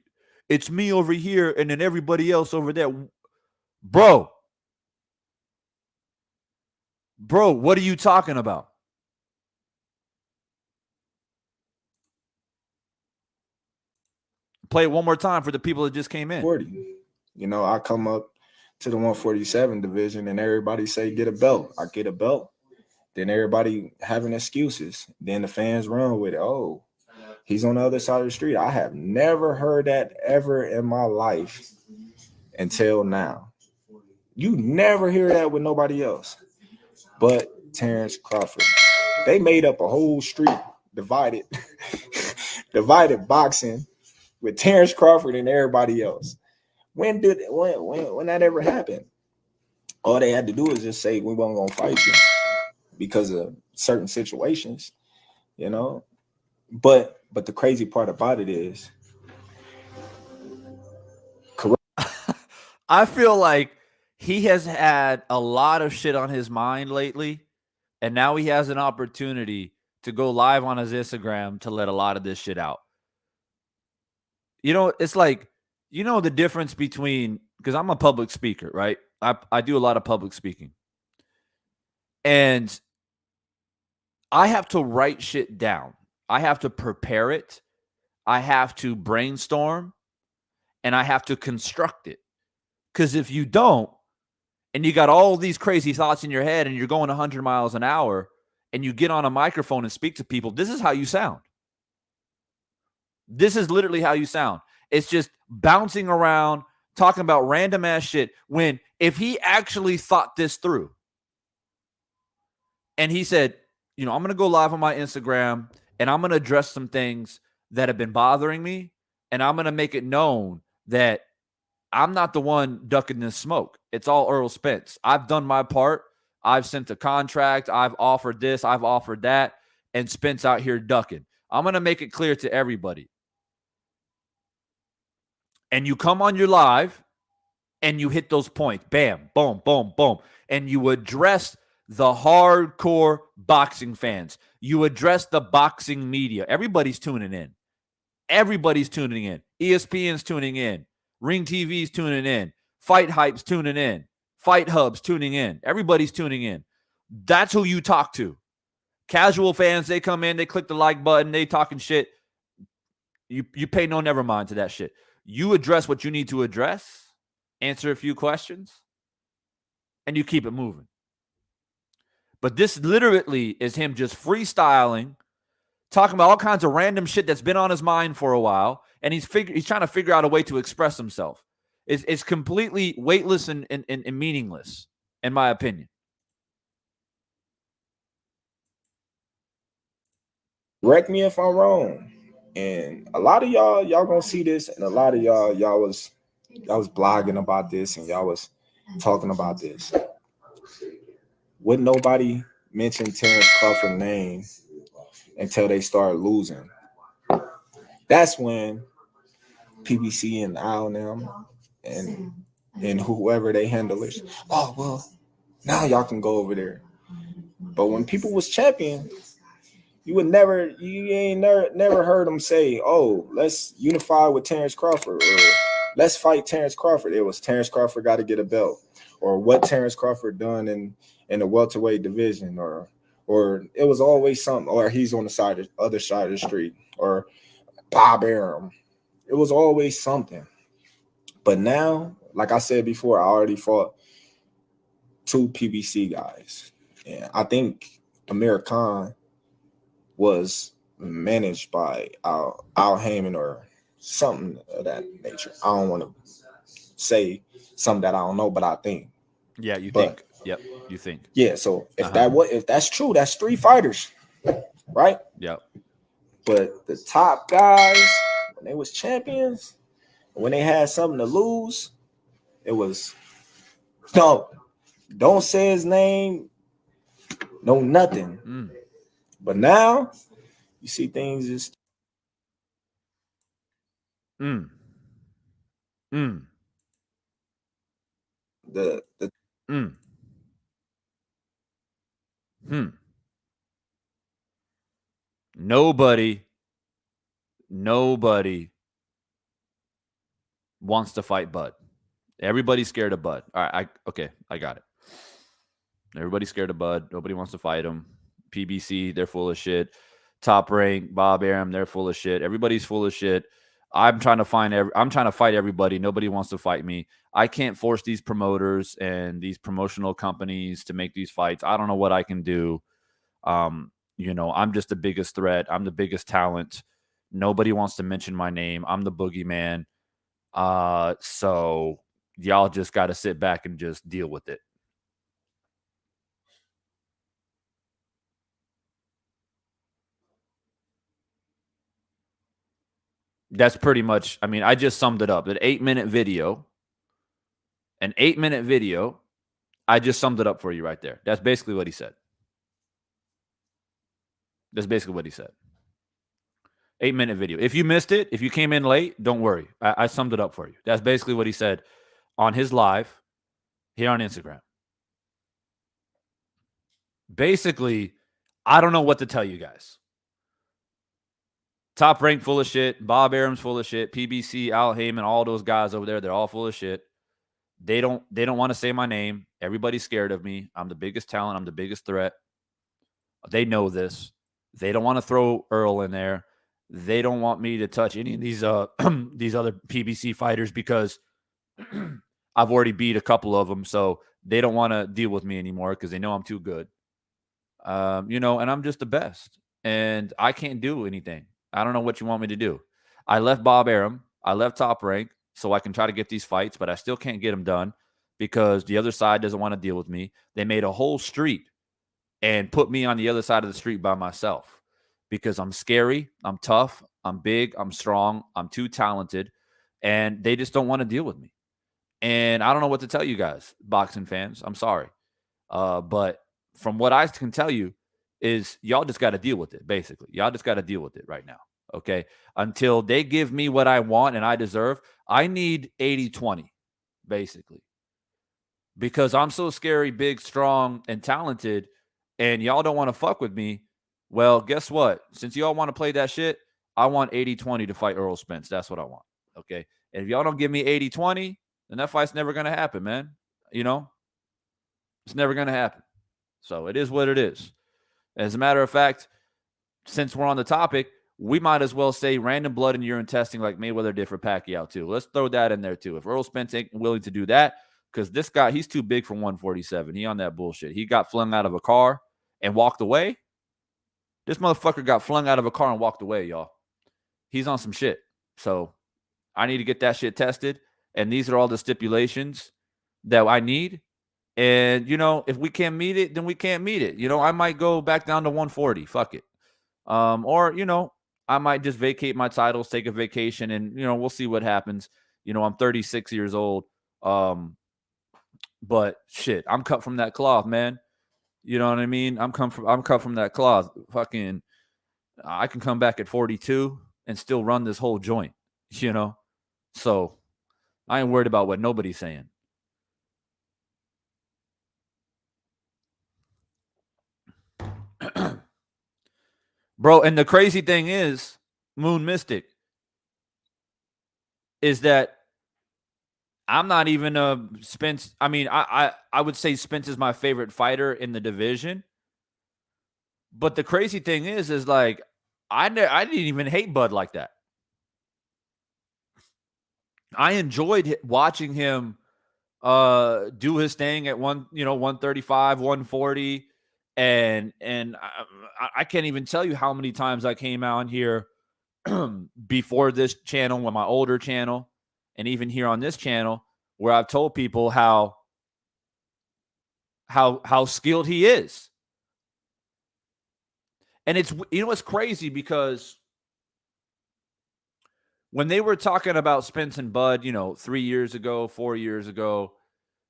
It's me over here and then everybody else over there. Bro, what are you talking about? Play it one more time for the people that just came in. 40. You know, I come up to the 147 division and everybody say, get a belt. I get a belt. Then everybody having excuses. Then the fans run with it. Oh, he's on the other side of the street. I have never heard that ever in my life until now. You never hear that with nobody else but Terence Crawford. They made up a whole street divided boxing with Terence Crawford and everybody else. When that ever happened? All they had to do is just say we weren't gonna fight you because of certain situations, you know. But the crazy part about it is, I feel like he has had a lot of shit on his mind lately, and now he has an opportunity to go live on his Instagram to let a lot of this shit out. You know, it's like, you know, the difference between, because I'm a public speaker, right? I do a lot of public speaking. And I have to write shit down. I have to prepare it. I have to brainstorm. And I have to construct it. Because if you don't, and you got all these crazy thoughts in your head and you're going 100 miles an hour and you get on a microphone and speak to people, this is how you sound. This is literally how you sound. It's just bouncing around, talking about random ass shit, when if he actually thought this through and he said, you know, I'm going to go live on my Instagram and I'm going to address some things that have been bothering me, and I'm going to make it known that I'm not the one ducking this smoke. It's all Errol Spence. I've done my part. I've sent a contract. I've offered this. I've offered that. And Spence out here ducking. I'm going to make it clear to everybody. And you come on your live and you hit those points. Bam, boom, boom, boom. And you address the hardcore boxing fans. You address the boxing media. Everybody's tuning in. Everybody's tuning in. ESPN's tuning in. Ring TV's tuning in. Fight Hype's tuning in. Fight Hub's tuning in. Everybody's tuning in. That's who you talk to. Casual fans, they come in, they click the like button, they talking shit. You pay no never mind to that shit. You address what you need to address, answer a few questions, and you keep it moving. But this literally is him just freestyling, talking about all kinds of random shit that's been on his mind for a while, and he's trying to figure out a way to express himself. It's completely weightless and meaningless, in my opinion. Correct me if I'm wrong, And a lot of y'all gonna see this, and a lot of y'all was blogging about this, and y'all was talking about this. Would nobody mention Terence Crawford's name until they start losing? That's when PBC and Al and them and whoever they handlers, oh well, now y'all can go over there. But when people was champion, you ain't never heard them say, oh, let's unify with Terence Crawford, or let's fight Terence Crawford. It was Terence Crawford got to get a belt, or what Terence Crawford done in the welterweight division, or it was always something, or he's on the other side of the street, or Bob Arum. It was always something. But now, like I said before, I already fought 2 PBC guys. And I think Amir Khan was managed by Al Heyman or something of that nature. I don't want to say something that I don't know, but I think. Yeah, you think. Yep, you think. Yeah, so if that's true, that's 3 fighters, right? Yep. But the top guys, when they was champions, when they had something to lose, it was no, don't say his name, no nothing. But now you see things just the Nobody wants to fight Bud. Everybody's scared of Bud. All right, I got it. Everybody's scared of Bud. Nobody wants to fight him. PBC, they're full of shit. Top Rank, Bob Arum, they're full of shit. Everybody's full of shit. I'm trying to fight everybody. Nobody wants to fight me. I can't force these promoters and these promotional companies to make these fights. I don't know what I can do. You know, I'm just the biggest threat. I'm the biggest talent. Nobody wants to mention my name. I'm the boogeyman. So y'all just got to sit back and just deal with it. That's pretty much, I mean, I just summed it up. An 8-minute video, I just summed it up for you right there. That's basically what he said. 8-minute video. If you missed it, if you came in late, don't worry. I summed it up for you. That's basically what he said on his live here on Instagram. Basically, I don't know what to tell you guys. Top Rank full of shit. Bob Arum's full of shit. PBC, Al Heyman, all those guys over there, they're all full of shit. They don't want to say my name. Everybody's scared of me. I'm the biggest talent. I'm the biggest threat. They know this. They don't want to throw Earl in there. They don't want me to touch any of these these other PBC fighters because I've already beat a couple of them. So they don't want to deal with me anymore because they know I'm too good. You know, and I'm just the best. And I can't do anything. I don't know what you want me to do. I left Bob Arum. I left Top Rank so I can try to get these fights, but I still can't get them done because the other side doesn't want to deal with me. They made a whole street and put me on the other side of the street by myself because I'm scary, I'm tough, I'm big, I'm strong, I'm too talented, and they just don't want to deal with me. And I don't know what to tell you guys, boxing fans. I'm sorry. But from what I can tell you is y'all just got to deal with it, basically. Y'all just got to deal with it right now, okay? Until they give me what I want and I deserve, I need 80-20, basically. Because I'm so scary, big, strong, and talented, and y'all don't want to fuck with me, well, guess what? Since y'all want to play that shit, I want 80-20 to fight Errol Spence. That's what I want, okay? And if y'all don't give me 80-20, then that fight's never going to happen, man. You know? It's never going to happen. So it is what it is. As a matter of fact, since we're on the topic, we might as well say random blood and urine testing like Mayweather did for Pacquiao, too. Let's throw that in there, too. If Errol Spence ain't willing to do that, because this guy, he's too big for 147. He on that bullshit. He got flung out of a car and walked away. This motherfucker got flung out of a car and walked away, y'all. He's on some shit. So I need to get that shit tested. And these are all the stipulations that I need. And, you know, if we can't meet it, then we can't meet it. You know, I might go back down to 140. Fuck it. Or, you know, I might just vacate my titles, take a vacation, and we'll see what happens. I'm 36 years old. But shit, I'm cut from that cloth, man. You know what I mean? I'm cut from that cloth. Fucking, I can come back at 42 and still run this whole joint. So I ain't worried about what nobody's saying. Bro, and the crazy thing is, Moon Mystic, is that I'm not even a Spence. I mean, I would say Spence is my favorite fighter in the division. But the crazy thing is like, I didn't even hate Bud like that. I enjoyed watching him do his thing at 135, 140. And I can't even tell you how many times I came out here before this channel, with my older channel, and even here on this channel, where I've told people how skilled he is. And it's crazy because when they were talking about Spence and Bud, 3 years ago, 4 years ago,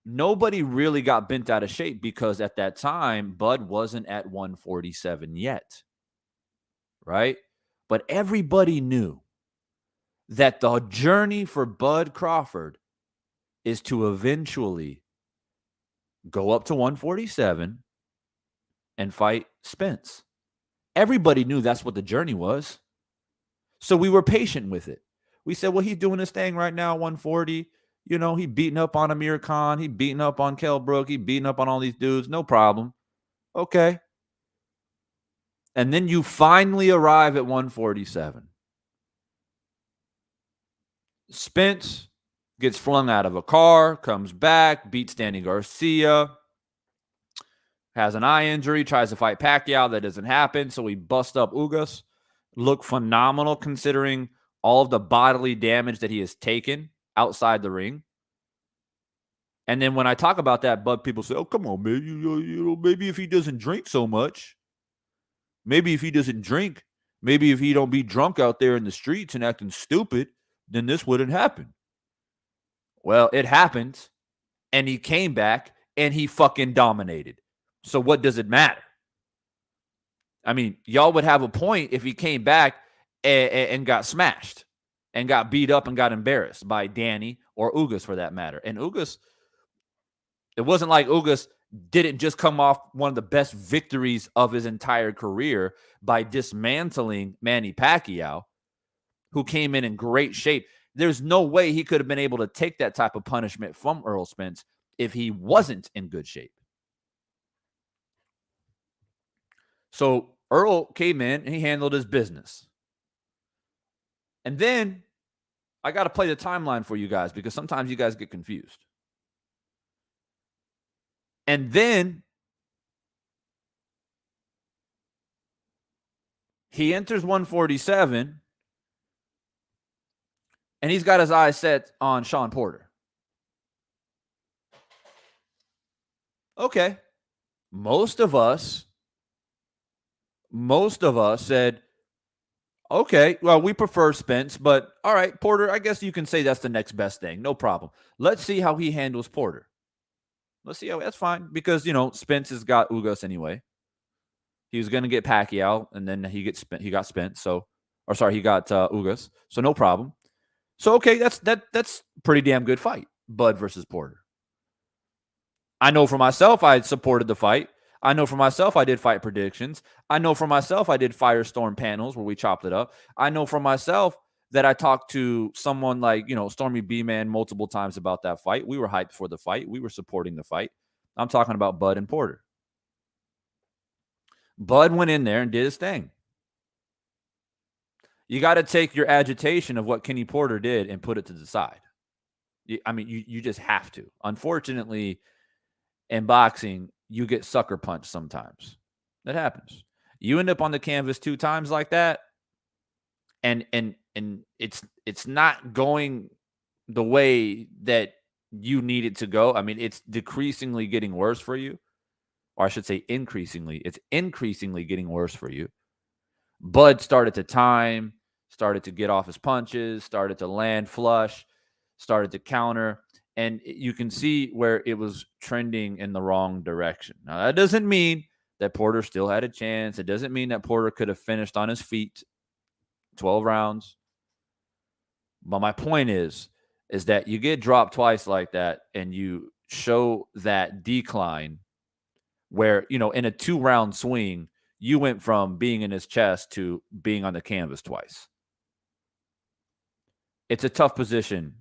nobody really got bent out of shape because at that time, Bud wasn't at 147 yet. Right? But everybody knew that the journey for Bud Crawford is to eventually go up to 147 and fight Spence. Everybody knew that's what the journey was. So we were patient with it. We said, well, he's doing his thing right now, 140. He beating up on Amir Khan. He beating up on Kell Brook. He beating up on all these dudes. No problem. Okay. And then you finally arrive at 147. Spence gets flung out of a car, comes back, beats Danny Garcia, has an eye injury, tries to fight Pacquiao. That doesn't happen. So he busts up Ugas. Look phenomenal considering all of the bodily damage that he has taken outside the ring. And then when I talk about that, Bud, people say, oh, come on, man. Maybe if he doesn't drink so much, maybe if he doesn't drink, maybe if he don't be drunk out there in the streets and acting stupid, then this wouldn't happen. Well, it happened, and he came back, and he fucking dominated. So what does it matter? I mean, y'all would have a point if he came back and got smashed and got beat up and got embarrassed by Danny or Ugas for that matter. And Ugas, it wasn't like Ugas didn't just come off one of the best victories of his entire career by dismantling Manny Pacquiao, who came in great shape. There's no way he could have been able to take that type of punishment from Errol Spence if he wasn't in good shape. So Errol came in and he handled his business. And then I got to play the timeline for you guys because sometimes you guys get confused. And then he enters 147 and he's got his eyes set on Sean Porter. Okay. Most of us said, okay, well, we prefer Spence, but all right, Porter, I guess you can say that's the next best thing. No problem. Let's see how he handles Porter. Let's see how that's fine because, Spence has got Ugas anyway. He was going to get Pacquiao, and then he got Spence. He got Ugas. So no problem. So, okay, that's pretty damn good fight, Bud versus Porter. I know for myself I supported the fight. I know for myself I did fight predictions. I know for myself I did Firestorm panels where we chopped it up. I know for myself that I talked to someone like, Stormy B-Man multiple times about that fight. We were hyped for the fight. We were supporting the fight. I'm talking about Bud and Porter. Bud went in there and did his thing. You got to take your agitation of what Kenny Porter did and put it to the side. I mean, you just have to. Unfortunately, in boxing, you get sucker punched sometimes. That happens. You end up on the canvas 2 times like that, and it's not going the way that you need it to go. I mean, it's decreasingly getting worse for you. Or I should say increasingly. It's increasingly getting worse for you. Bud started to time, started to get off his punches, started to land flush, started to counter. And you can see where it was trending in the wrong direction. Now, that doesn't mean that Porter still had a chance. It doesn't mean that Porter could have finished on his feet 12 rounds. But my point is that you get dropped twice like that and you show that decline where, in a 2-round swing, you went from being in his chest to being on the canvas twice. It's a tough position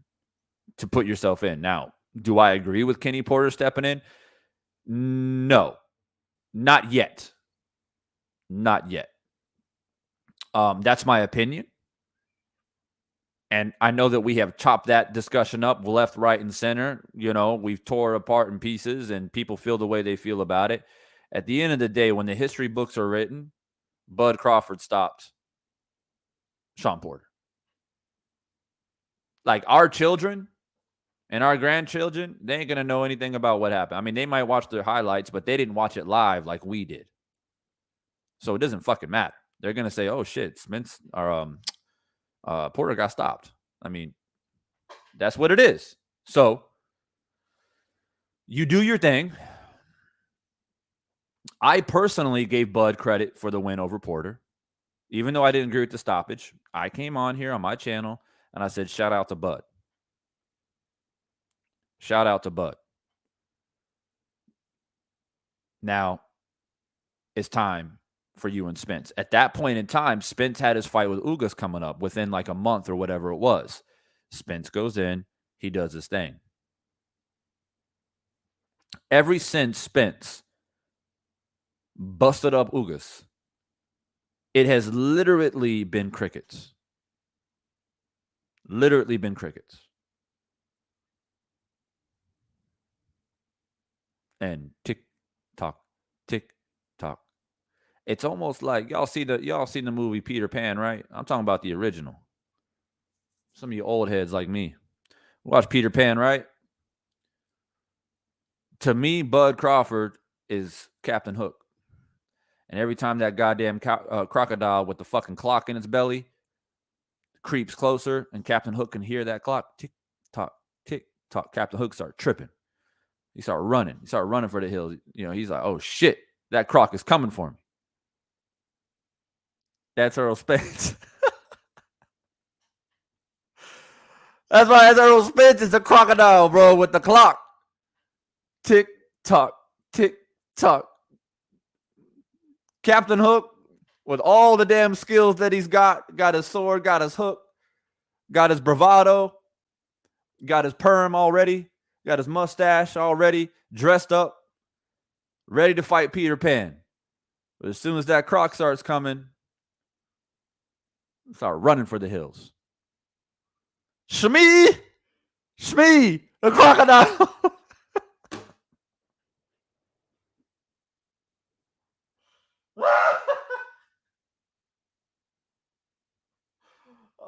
to put yourself in. Now, do I agree with Kenny Porter stepping in? No, not yet. Not yet. That's my opinion. And I know that we have chopped that discussion up left, right, and center. We've tore it apart in pieces and people feel the way they feel about it. At the end of the day, when the history books are written, Bud Crawford stopped Shawn Porter. Like our children and our grandchildren, they ain't going to know anything about what happened. I mean, they might watch their highlights, but they didn't watch it live like we did. So it doesn't fucking matter. They're going to say, oh shit, Spence or Porter got stopped. I mean, that's what it is. So you do your thing. I personally gave Bud credit for the win over Porter. Even though I didn't agree with the stoppage, I came on here on my channel and I said, shout out to Bud. Shout out to Bud. Now, it's time for you and Spence. At that point in time, Spence had his fight with Ugas coming up within like a month or whatever it was. Spence goes in, he does his thing. Ever since Spence busted up Ugas, it has literally been crickets. Literally been crickets. And tick tock, tick tock. It's almost like y'all seen the movie Peter Pan, right? I'm talking about the original. Some of you old heads like me watch Peter Pan, right? To me, Bud Crawford is Captain Hook. And every time that goddamn crocodile with the fucking clock in its belly creeps closer and Captain Hook can hear that clock, tick tock, Captain Hook start tripping. He start running. He start running for the hills. He's like, oh shit, that croc is coming for me. That's Errol Spence. That's why Errol Spence is a crocodile, bro, with the clock. Tick tock, tick tock. Captain Hook, with all the damn skills that he's got his sword, got his hook, got his bravado, got his perm already, got his mustache already, dressed up, ready to fight Peter Pan. But as soon as that croc starts coming, start running for the hills. Shmee, the crocodile.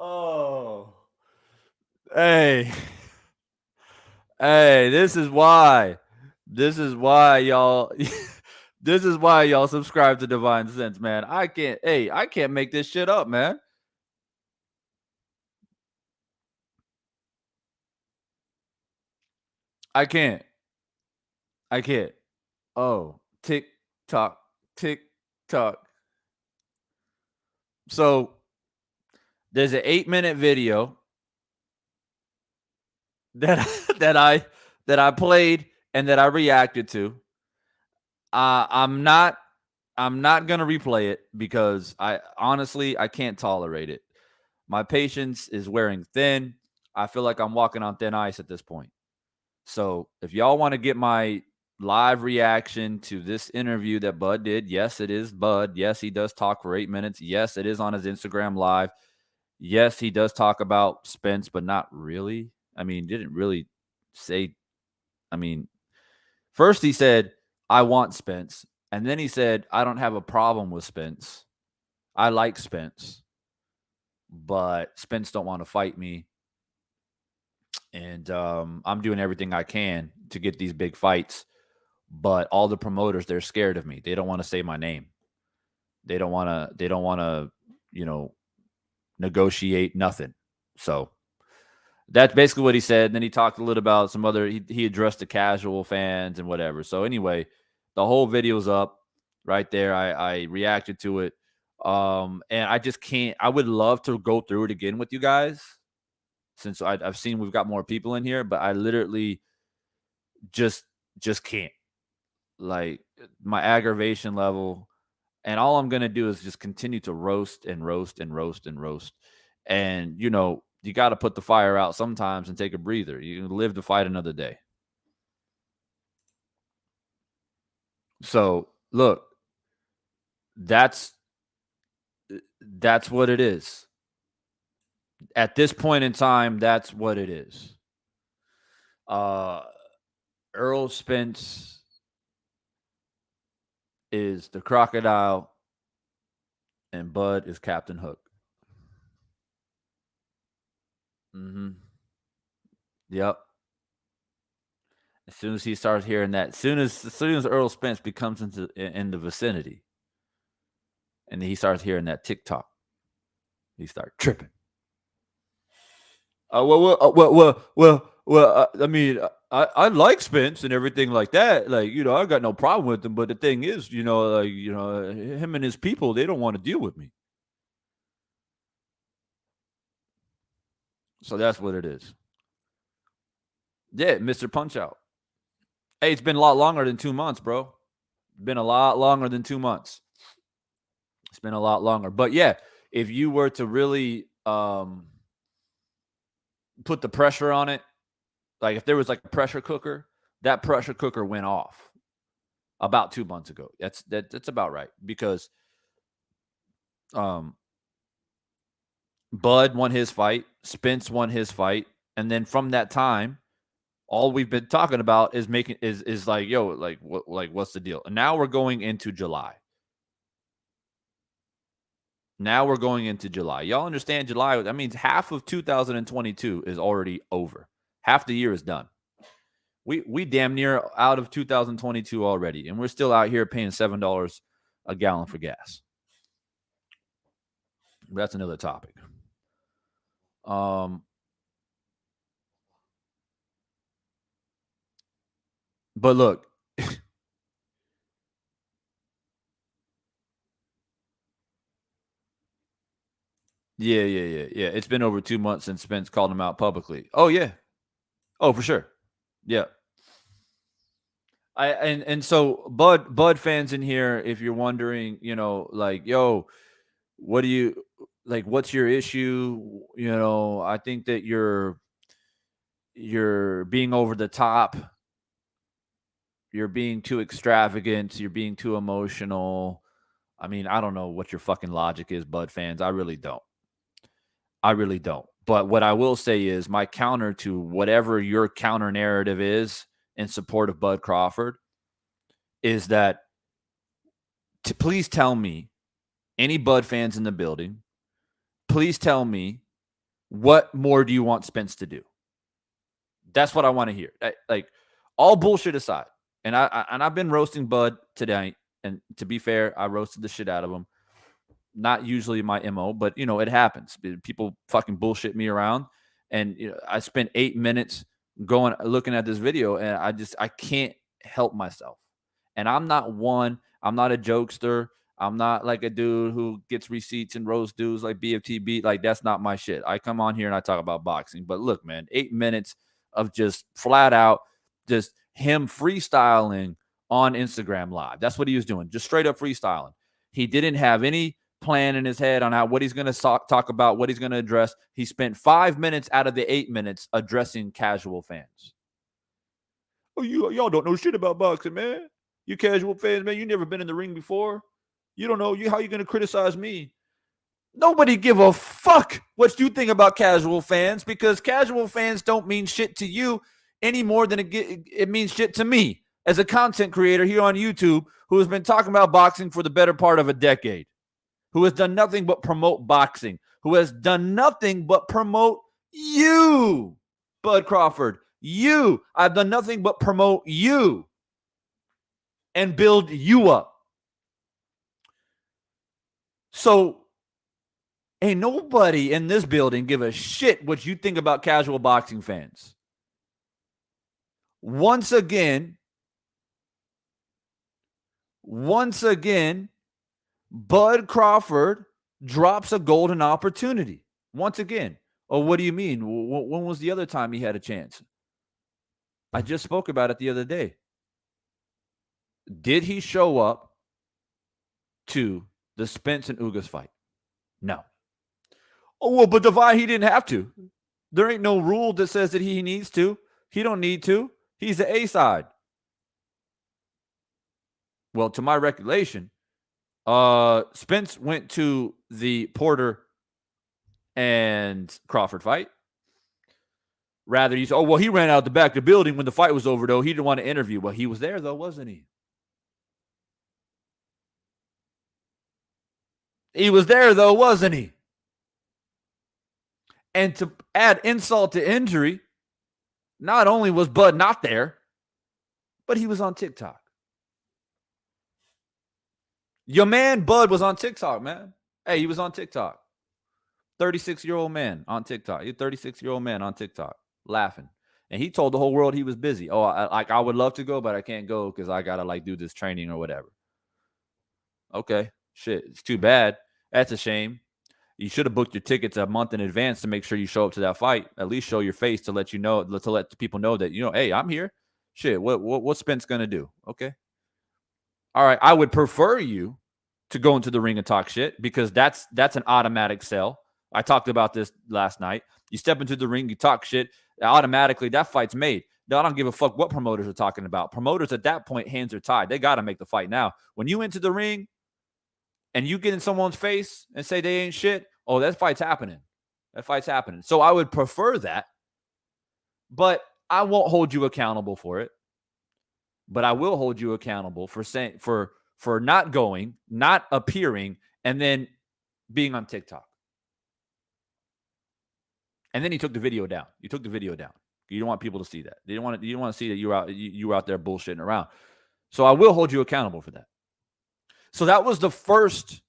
Oh, hey, this is why y'all, this is why y'all subscribe to Divine Sense, man. I can't make this shit up, man. I can't. Oh, tick tock, tick tock. So there's an 8-minute video that I played and that I reacted to. I'm not gonna replay it because I honestly can't tolerate it. My patience is wearing thin. I feel like I'm walking on thin ice at this point. So if y'all want to get my live reaction to this interview that Bud did, yes, it is Bud. Yes, he does talk for 8 minutes. Yes, it is on his Instagram live. Yes, he does talk about Spence, but not really. I mean, didn't really say. I mean, first he said, I want Spence. And then he said, I don't have a problem with Spence. I like Spence. But Spence don't want to fight me. And I'm doing everything I can to get these big fights. But all the promoters, they're scared of me. They don't want to say my name. They don't want to negotiate nothing. So that's basically what he said. And then he talked a little about some other, he addressed the casual fans and whatever. So anyway, the whole video's up right there. I reacted to it. And I just can't, I would love to go through it again with you guys since I've seen we've got more people in here, but I literally just can't. Like, my aggravation level, and all I'm going to do is just continue to roast and roast and roast and roast. And, you got to put the fire out sometimes and take a breather. You live to fight another day. So, look, that's what it is. At this point in time, that's what it is. Errol Spence is the crocodile, and Bud is Captain Hook. Yep. As soon as he starts hearing that, as soon as Errol Spence becomes in the vicinity, and he starts hearing that TikTok, he starts tripping. I mean, I like Spence and everything like that. Like, I got no problem with him. But the thing is, him and his people, they don't want to deal with me. So that's what it is. Yeah, Mr. Punch-Out. Hey, it's been a lot longer than 2 months, bro. It's been a lot longer than 2 months. It's been a lot longer. But yeah, if you were to really put the pressure on it, like if there was like a pressure cooker, that pressure cooker went off about 2 months ago. That's about right, because Bud won his fight, Spence won his fight, and then from that time, all we've been talking about is like, yo, like what's the deal? And now we're going into July. Y'all understand July? That means half of 2022 is already over. Half the year is done. We damn near out of 2022 already, and we're still out here paying $7 a gallon for gas. That's another topic. But look, yeah. It's been over 2 months since Spence called him out publicly. Oh yeah, oh for sure, yeah. And so Bud fans in here, if you're wondering, like, yo, what do you like? What's your issue? I think that you're being over the top. You're being too extravagant. You're being too emotional. I mean, I don't know what your fucking logic is, Bud fans. I really don't. But what I will say is my counter to whatever your counter narrative is in support of Bud Crawford is that please tell me, any Bud fans in the building, please tell me, what more do you want Spence to do? That's what I want to hear. Like, all bullshit aside. And I've been roasting Bud today, and to be fair, I roasted the shit out of him. Not usually my MO, but it happens. People fucking bullshit me around, and I spent 8 minutes looking at this video, and I can't help myself. And I'm not a jokester. I'm not like a dude who gets receipts and roast dudes like BFT beat. Like, that's not my shit. I come on here and I talk about boxing. But look, man, 8 minutes of just flat out just him freestyling on Instagram Live. That's what he was doing, just straight up freestyling. He didn't have any plan in his head on what he's going to talk about, what he's going to address. He spent 5 minutes out of the 8 minutes addressing casual fans. Oh, y'all don't know shit about boxing, man. You casual fans, man, you never been in the ring before. You don't know how you going to criticize me. Nobody give a fuck what you think about casual fans, because casual fans don't mean shit to you any more than it means shit to me as a content creator here on YouTube who has been talking about boxing for the better part of a decade, who has done nothing but promote boxing, who has done nothing but promote you, Bud Crawford. You. I've done nothing but promote you and build you up. So Ain't nobody in this building give a shit what you think about casual boxing fans. Once again, Bud Crawford drops a golden opportunity. Once again. Oh, what do you mean? When was the other time he had a chance? I just spoke about it the other day. Did he show up to the Spence and Ugas fight? No. Oh, well, but Divine, he didn't have to. There ain't no rule that says that he needs to. He don't need to. He's the A side. Well, to my recollection, Spence went to the Porter and Crawford fight. Rather, you say, oh, well, he ran out the back of the building when the fight was over, though. He didn't want to interview. Well, he was there, though, wasn't he? He was there, though, wasn't he? And to add insult to injury, not only was Bud not there, but he was on TikTok. Your man Bud was on TikTok, man. Hey, he was on TikTok. 36-year-old man on TikTok. You're 36-year-old man on TikTok laughing. And he told the whole world he was busy. Oh, I would love to go, but I can't go because I got to do this training or whatever. Okay, shit. It's too bad. That's a shame. You should have booked your tickets a month in advance to make sure you show up to that fight. At least show your face to let the people know that, hey, I'm here. Shit, what's Spence going to do? Okay. All right, I would prefer you to go into the ring and talk shit because that's an automatic sell. I talked about this last night. You step into the ring, you talk shit, automatically that fight's made. Now, I don't give a fuck what promoters are talking about. Promoters at that point, hands are tied. They got to make the fight now. When you enter the ring and you get in someone's face and say they ain't shit, oh, that fight's happening. That fight's happening. So I would prefer that, but I won't hold you accountable for it. But I will hold you accountable for not going, not appearing, and then being on TikTok. And then he took the video down. You took the video down. You don't want people to see that. You don't want to see that you were out there bullshitting around. So I will hold you accountable for that. So that was the first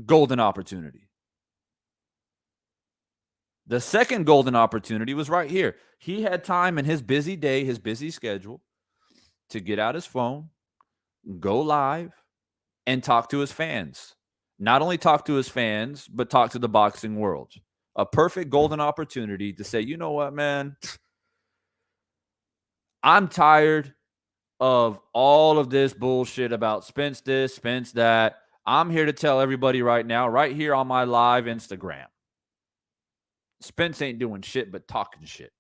golden opportunity. The second golden opportunity was right here. He had time in his busy day, his busy schedule, to get out his phone, go live, and talk to his fans. Not only talk to his fans, but talk to the boxing world. A perfect golden opportunity to say, you know what, man? I'm tired of all of this bullshit about Spence this, Spence that. I'm here to tell everybody right now, right here on my live Instagram. Spence ain't doing shit but talking shit.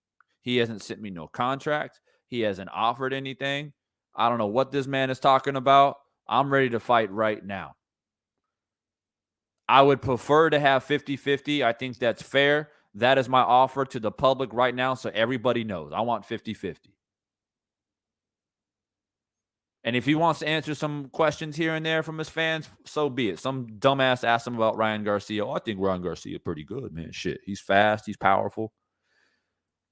He hasn't sent me no contract. He hasn't offered anything. I don't know what this man is talking about. I'm ready to fight right now. I would prefer to have 50-50. I think that's fair. That is my offer to the public right now so everybody knows. I want 50-50. And if he wants to answer some questions here and there from his fans, so be it. Some dumbass asked him about Ryan Garcia. Oh, I think Ryan Garcia pretty good, man. Shit, he's fast. He's powerful.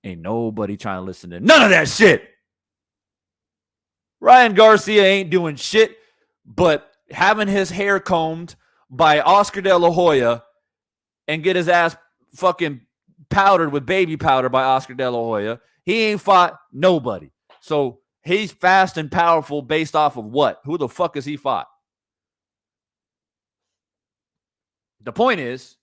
Ain't nobody trying to listen to none of that shit. Ryan Garcia ain't doing shit but having his hair combed by Oscar De La Hoya and get his ass fucking powdered with baby powder by Oscar De La Hoya. He ain't fought nobody. So he's fast and powerful based off of what? Who the fuck has he fought? The point is,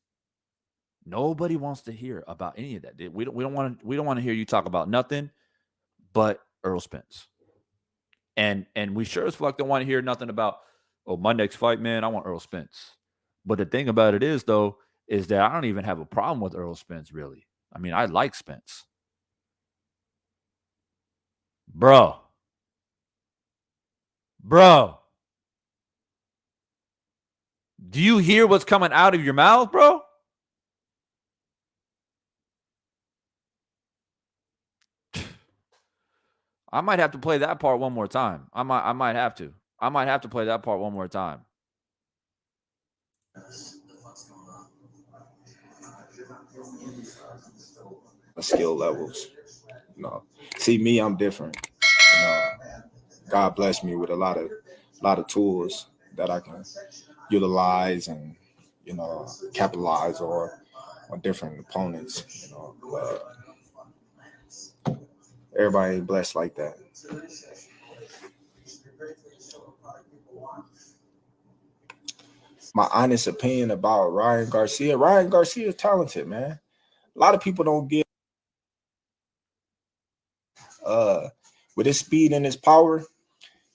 nobody wants to hear about any of that. We don't want to hear you talk about nothing but Errol Spence. And we sure as fuck don't want to hear nothing about, oh, my next fight, man, I want Errol Spence. But the thing about it is, though, is that I don't even have a problem with Errol Spence, really. I mean, I like Spence. Bro. Do you hear what's coming out of your mouth, bro? I might have to play that part one more time. I might have to. I might have to play that part one more time. Skill levels. See me, I'm different. God bless me with a lot of tools that I can utilize and capitalize on different opponents. Everybody ain't blessed like that. My honest opinion about Ryan Garcia. Ryan Garcia is talented, man. A lot of people don't get with his speed and his power.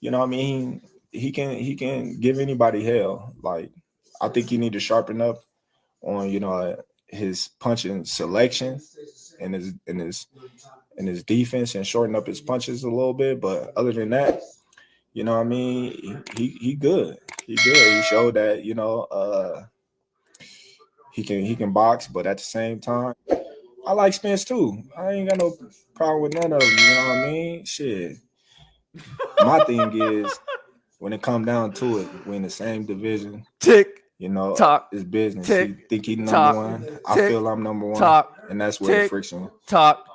You know what I mean? He can give anybody hell. Like, I think he need to sharpen up on his punching selection and his defense and shorten up his punches a little bit. But other than that, you know what I mean? He good. He good. He showed that he can box, but at the same time, I like Spence too. I ain't got no problem with none of them. You know what I mean? Shit. My thing is, when it come down to it, we in the same division. Tick. Talk. It's business. Tick. He think he number Talk. one. Tick. I feel I'm number one. Talk. And that's where Tick. the friction. Talk.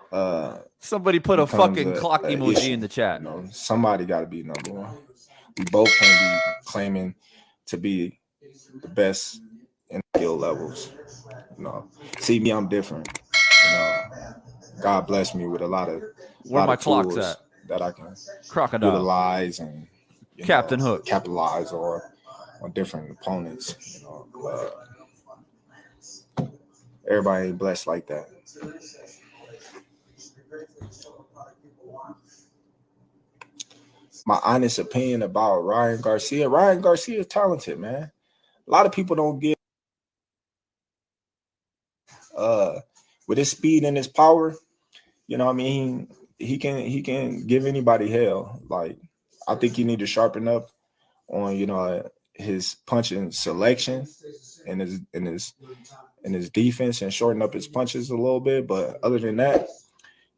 Somebody put a fucking clock emoji issue. in the chat. Somebody got to be number one. We both can't be claiming to be the best in skill levels. See me, I'm different. God bless me with a lot of where my clocks at that I can crocodile utilize and Captain Hook capitalize on different opponents. Everybody ain't blessed like that. My honest opinion about Ryan Garcia. Ryan Garcia is talented, man. A lot of people don't get with his speed and his power. You know what I mean? He can give anybody hell. Like, I think he need to sharpen up on his punching selection and his defense and shorten up his punches a little bit. But other than that,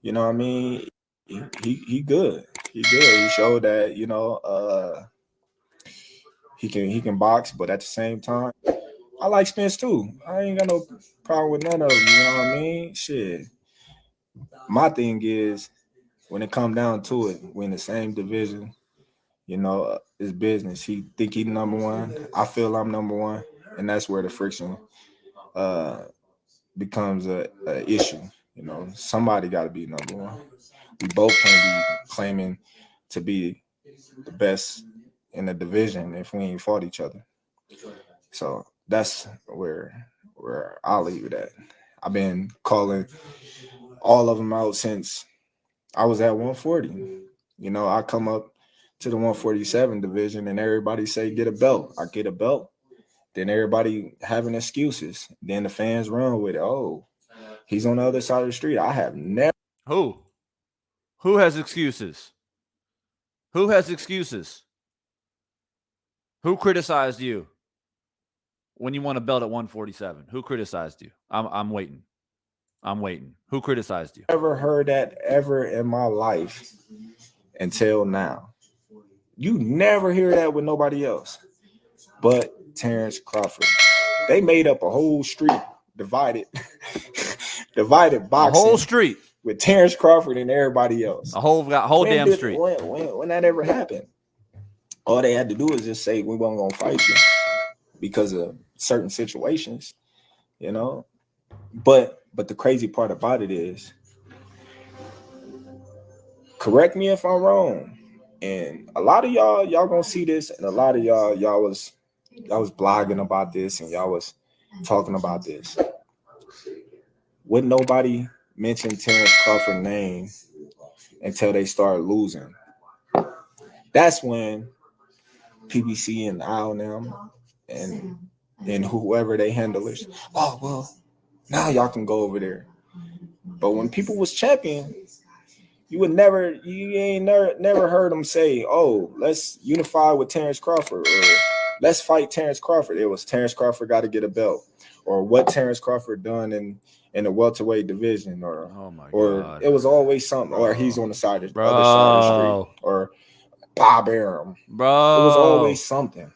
you know what I mean? He good. He good. He showed that he can box, but at the same time, I like Spence too. I ain't got no problem with none of them. You know what I mean? Shit. My thing is, when it come down to it, we in the same division. It's business. He think he number one. I feel I'm number one, and that's where the friction becomes a issue. Somebody got to be number one. We both can't be claiming to be the best in the division if we ain't fought each other. So that's where I'll leave it at. I've been calling all of them out since I was at 140. I come up to the 147 division and everybody say get a belt. I get a belt. Then everybody having excuses. Then the fans run with it. Oh, he's on the other side of the street. I have never. Who has excuses? Who has excuses? Who criticized you when you won a belt at 147? Who criticized you? I'm waiting. Who criticized you? Never heard that ever in my life until now. You never hear that with nobody else but Terence Crawford. They made up a whole street divided boxing. A whole street with Terence Crawford and everybody else. A whole damn street. When that ever happened? All they had to do is just say we weren't gonna fight you because of certain situations, But the crazy part about it is, correct me if I'm wrong, and a lot of y'all gonna see this, and a lot of y'all was blogging about this, and y'all was talking about this. Wouldn't nobody mention Terence Crawford's name until they started losing? That's when PBC and them and whoever they handlers, oh well, now y'all can go over there. But when people was champion, you ain't never heard them say, oh, let's unify with Terence Crawford, or let's fight Terence Crawford. It was Terence Crawford got to get a belt, or what Terence Crawford done in the welterweight division, or God. It was always something, or he's on the side of the other side of the street, or Bob Arum. It was always something.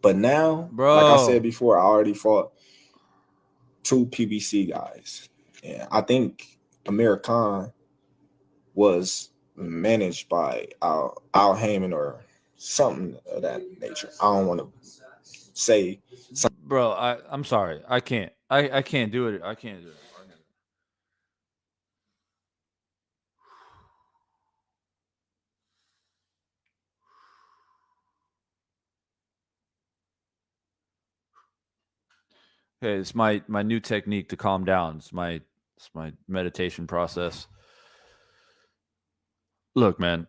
But now, like I said before, I already fought 2 PBC guys. And I think Amir Khan was managed by Al Heyman or something of that nature. I don't want to say something. Bro, I'm sorry. I can't. I can't do it. I can't do it. Okay, it's my new technique to calm down. It's my meditation process. Look, man,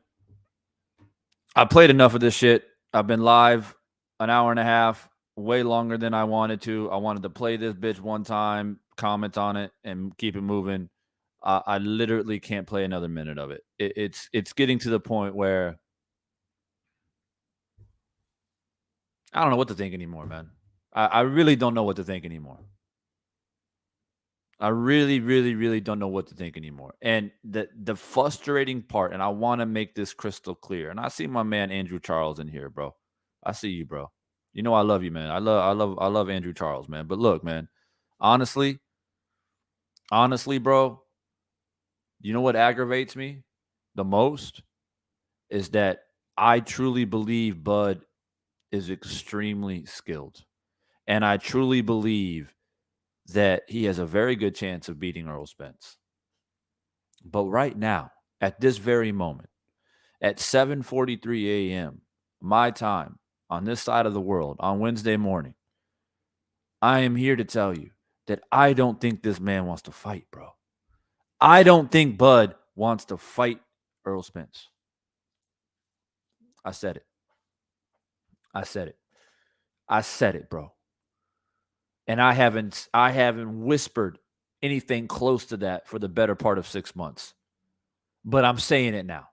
I played enough of this shit. I've been live an hour and a half, way longer than I wanted to. I wanted to play this bitch one time, comment on it, and keep it moving. I literally can't play another minute of it. It's getting to the point where I don't know what to think anymore, man. I really don't know what to think anymore. I really, really, really don't know what to think anymore. And the frustrating part, and I want to make this crystal clear. And I see my man Andrew Charles in here, bro. I see you, bro. You know I love you, man. I love Andrew Charles, man. But look, man, honestly, bro, you know what aggravates me the most is that I truly believe Bud is extremely skilled. And I truly believe that he has a very good chance of beating Errol Spence. But right now, at this very moment, at 7:43 a.m., my time, on this side of the world, on Wednesday morning, I am here to tell you that I don't think this man wants to fight, bro. I don't think Bud wants to fight Errol Spence. I said it. I said it, bro. And I haven't whispered anything close to that for the better part of 6 months. But I'm saying it now.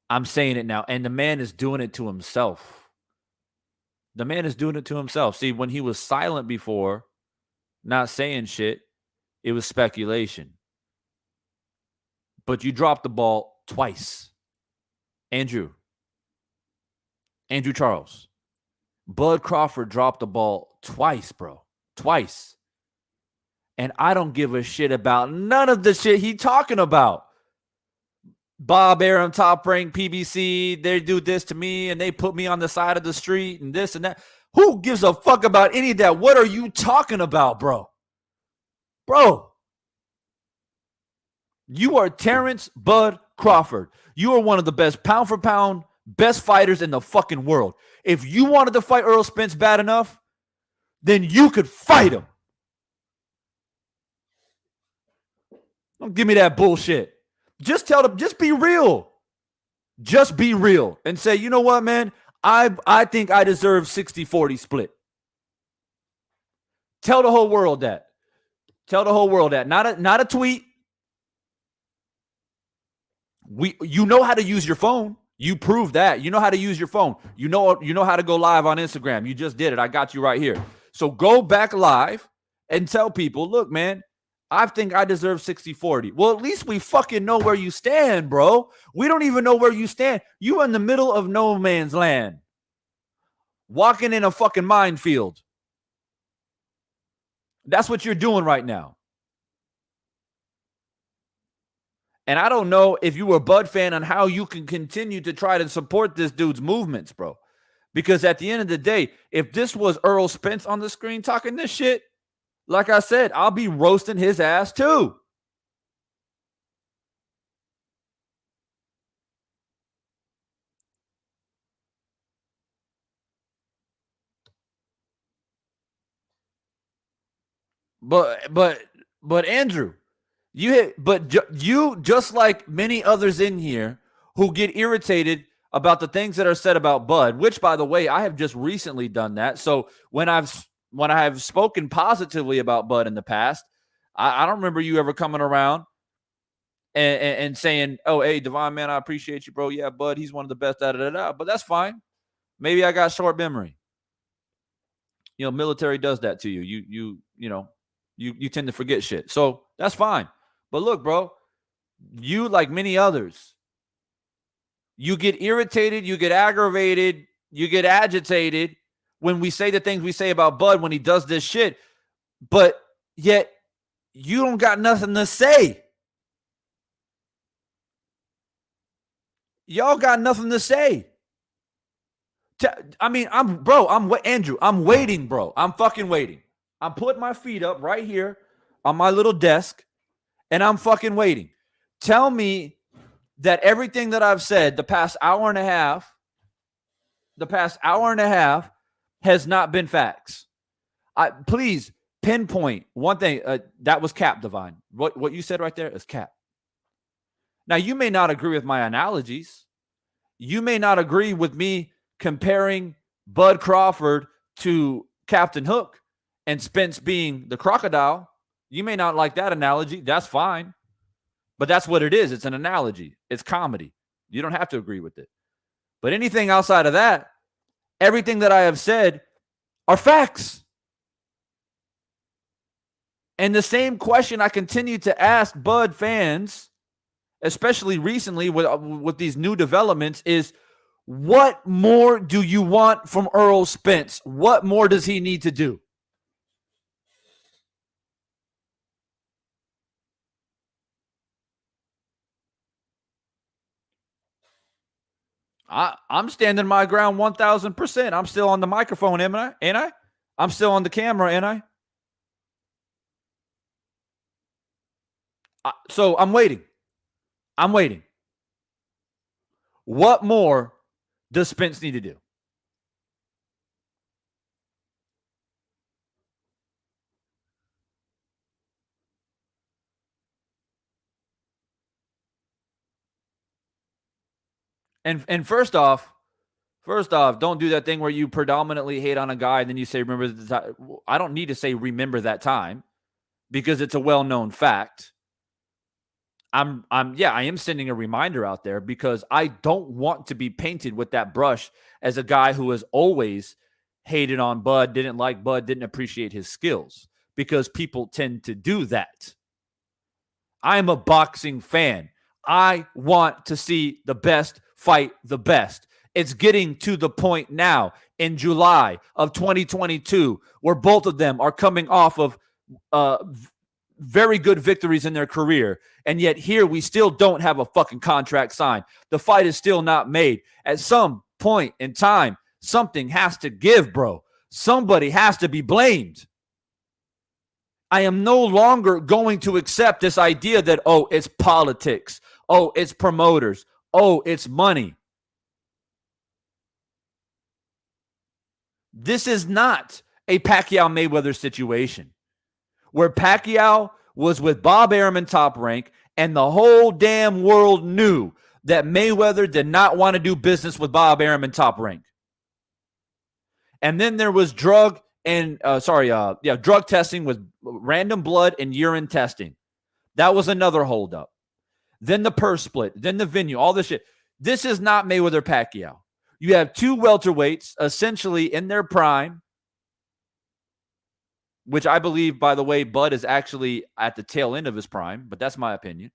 And the man is doing it to himself. See, when he was silent before, not saying shit, it was speculation. But you dropped the ball twice. Andrew Charles. Bud Crawford dropped the ball twice, bro. Twice. And I don't give a shit about none of the shit he talking about. Bob Arum, Top Rank, PBC, they do this to me and they put me on the side of the street and this and that. Who gives a fuck about any of that? What are you talking about, bro? Bro, you are Terence Bud Crawford. You are one of the best pound for pound, best fighters in the fucking world. If you wanted to fight Errol Spence bad enough, then you could fight him. Don't give me that bullshit. Just tell them, just be real. Just be real and say, you know what, man? I think I deserve 60-40 split. Tell the whole world that. Not a tweet. You know how to use your phone. You proved that. You know how to use your phone. You know how to go live on Instagram. You just did it. I got you right here. So go back live and tell people, look, man, I think I deserve 60-40. Well, at least we fucking know where you stand, bro. We don't even know where you stand. You in the middle of no man's land. Walking in a fucking minefield. That's what you're doing right now. And I don't know if you were a Bud fan on how you can continue to try to support this dude's movements, bro. Because at the end of the day, if this was Errol Spence on the screen talking this shit, like I said, I'll be roasting his ass too. But Andrew, you just like many others in here who get irritated about the things that are said about Bud, which, by the way, I have just recently done that. So when I have spoken positively about Bud in the past, I don't remember you ever coming around and saying, oh, hey, Devon, man, I appreciate you, bro. Yeah, Bud, he's one of the best, da-da-da-da. But that's fine. Maybe I got short memory. You know, military does that to you. You tend to forget shit. So that's fine. But look, bro, you, like many others, you get irritated, you get aggravated, you get agitated when we say the things we say about Bud when he does this shit. But yet you don't got nothing to say. Y'all got nothing to say. Andrew, I'm waiting, bro. I'm fucking waiting. I'm putting my feet up right here on my little desk, and I'm fucking waiting. Tell me that everything that I've said the past hour and a half has not been facts. Please pinpoint one thing. That was cap, Divine. What you said right there is cap. Now, you may not agree with my analogies. You may not agree with me comparing Bud Crawford to Captain Hook and Spence being the crocodile. You may not like that analogy. That's fine. But that's what it is. It's an analogy. It's comedy. You don't have to agree with it. But anything outside of that, everything that I have said are facts. And the same question I continue to ask Bud fans, especially recently with these new developments, is what more do you want from Errol Spence? What more does he need to do? I'm standing my ground 1,000%. I'm still on the microphone, ain't I? I'm still on the camera, ain't I? So I'm waiting. What more does Spence need to do? And first off, don't do that thing where you predominantly hate on a guy and then you say, remember the time. I don't need to say remember that time because it's a well-known fact. I am sending a reminder out there because I don't want to be painted with that brush as a guy who has always hated on Bud, didn't like Bud, didn't appreciate his skills, because people tend to do that. I'm a boxing fan. I want to see the best fight the best. It's getting to the point now in July of 2022 where both of them are coming off of very good victories in their career. And yet here we still don't have a fucking contract signed. The fight is still not made. At some point in time, something has to give, bro. Somebody has to be blamed. I am no longer going to accept this idea that, oh, it's politics. Oh, it's promoters. Oh, it's money. This is not a Pacquiao-Mayweather situation where Pacquiao was with Bob Arum in Top Rank and the whole damn world knew that Mayweather did not want to do business with Bob Arum in Top Rank. And then there was drug testing with random blood and urine testing. That was another holdup. Then the purse split, then the venue, all this shit. This is not Mayweather Pacquiao. You have two welterweights essentially in their prime, which I believe, by the way, Bud is actually at the tail end of his prime, but that's my opinion.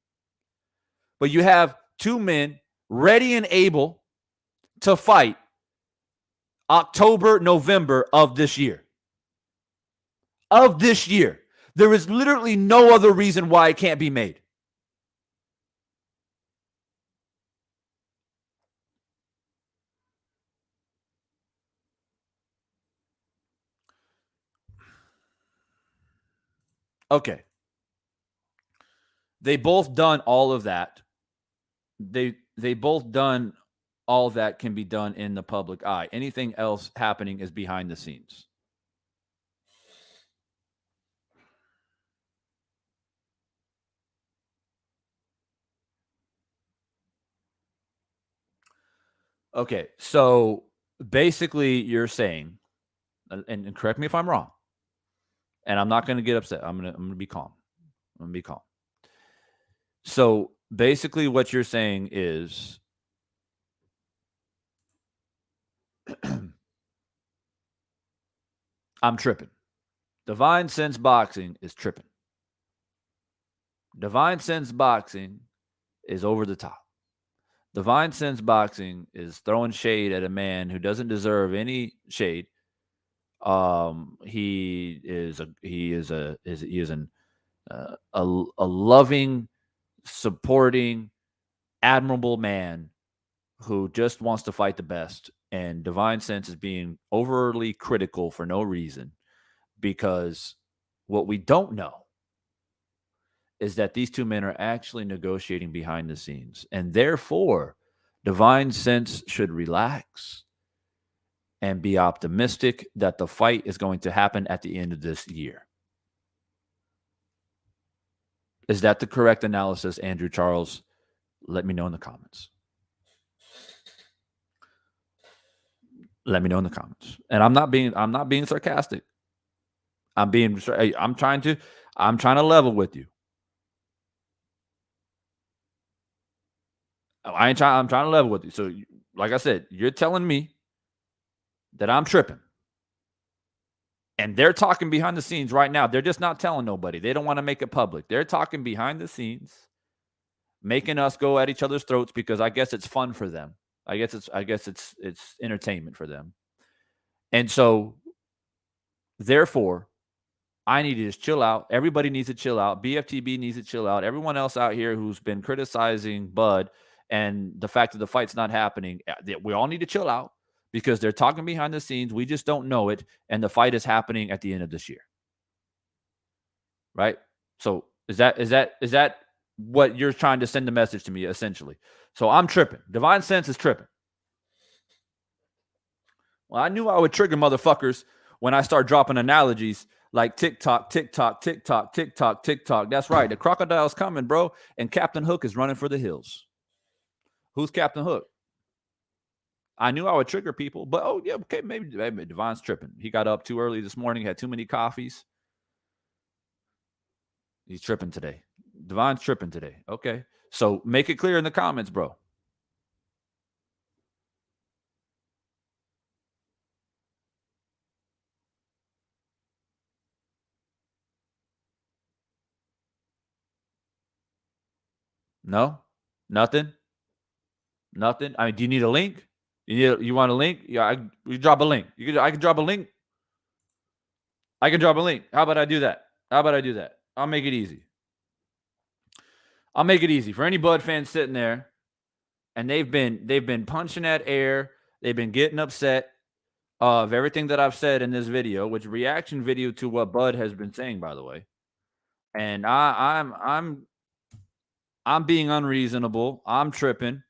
But you have two men ready and able to fight October, November of this year. There is literally no other reason why it can't be made. Okay. They both done all of that. They both done all that can be done in the public eye. Anything else happening is behind the scenes. Okay, so basically you're saying, and correct me if I'm wrong, and I'm not going to get upset. I'm going to be calm. So basically what you're saying is I'm tripping. Divine Sense Boxing is tripping. Divine Sense Boxing is over the top. Divine Sense Boxing is throwing shade at a man who doesn't deserve any shade. He is a loving, supporting, admirable man who just wants to fight the best And Divine Sense is being overly critical for no reason, because what we don't know is that these two men are actually negotiating behind the scenes. And therefore, Divine Sense should relax and be optimistic that the fight is going to happen at the end of this year. Is that the correct analysis, Andrew Charles? Let me know in the comments. Let me know in the comments. And I'm not being sarcastic. I'm trying to level with you. I'm trying to level with you. So, like I said, you're telling me that I'm tripping. And they're talking behind the scenes right now. They're just not telling nobody. They don't want to make it public. They're talking behind the scenes, making us go at each other's throats because I guess it's fun for them. I guess it's entertainment for them. And so, therefore, I need to just chill out. Everybody needs to chill out. BFTB needs to chill out. Everyone else out here who's been criticizing Bud and the fact that the fight's not happening, we all need to chill out because they're talking behind the scenes. We just don't know it. And the fight is happening at the end of this year. Right? So is that what you're trying to send the message to me, essentially? So I'm tripping. Divine Sense is tripping. Well, I knew I would trigger motherfuckers when I start dropping analogies like TikTok, TikTok, TikTok, TikTok, TikTok. That's right. The crocodile's coming, bro. And Captain Hook is running for the hills. Who's Captain Hook? I knew I would trigger people, but okay, maybe Divine's tripping. He got up too early this morning, had too many coffees. He's tripping today. Divine's tripping today. Okay. So make it clear in the comments, bro. No? Nothing? Nothing? I mean, do you need a link? You want a link? Yeah, you drop a link. I can drop a link. I can drop a link. How about I do that? I'll make it easy. For any Bud fans sitting there, and they've been punching at air. They've been getting upset of everything that I've said in this video, which reaction video to what Bud has been saying, by the way. And I'm being unreasonable. I'm tripping.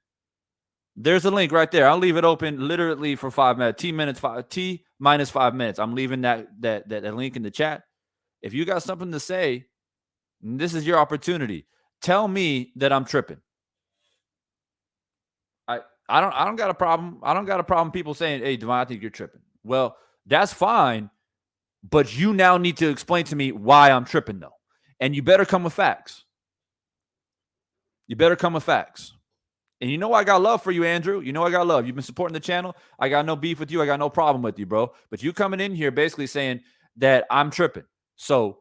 There's a link right there. I'll leave it open literally for 5 minutes. T minus 5 minutes. I'm leaving that link in the chat. If you got something to say, this is your opportunity. Tell me that I'm tripping. I don't got a problem. I don't got a problem people saying, "Hey, Divine, I think you're tripping." Well, that's fine, but you now need to explain to me why I'm tripping, though. And you better come with facts. And you know I got love for you, Andrew. You know I got love. You've been supporting the channel. I got no beef with you. I got no problem with you, bro. But you coming in here basically saying that I'm tripping. So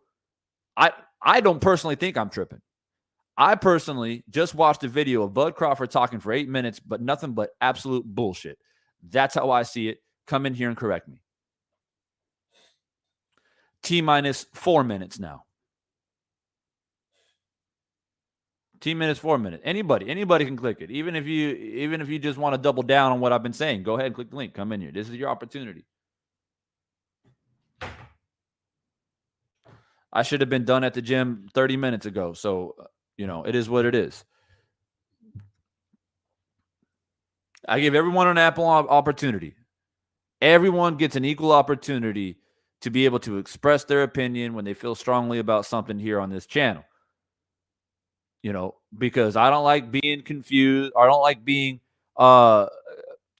I don't personally think I'm tripping. I personally just watched a video of Bud Crawford talking for 8 minutes, but nothing but absolute bullshit. That's how I see it. Come in here and correct me. T minus 4 minutes now. T minutes, 4 minutes. Anybody can click it. Even if you just want to double down on what I've been saying, go ahead and click the link. Come in here. This is your opportunity. I should have been done at the gym 30 minutes ago. So, it is what it is. I give everyone an ample opportunity. Everyone gets an equal opportunity to be able to express their opinion when they feel strongly about something here on this channel. Because I don't like being confused. I don't like being what's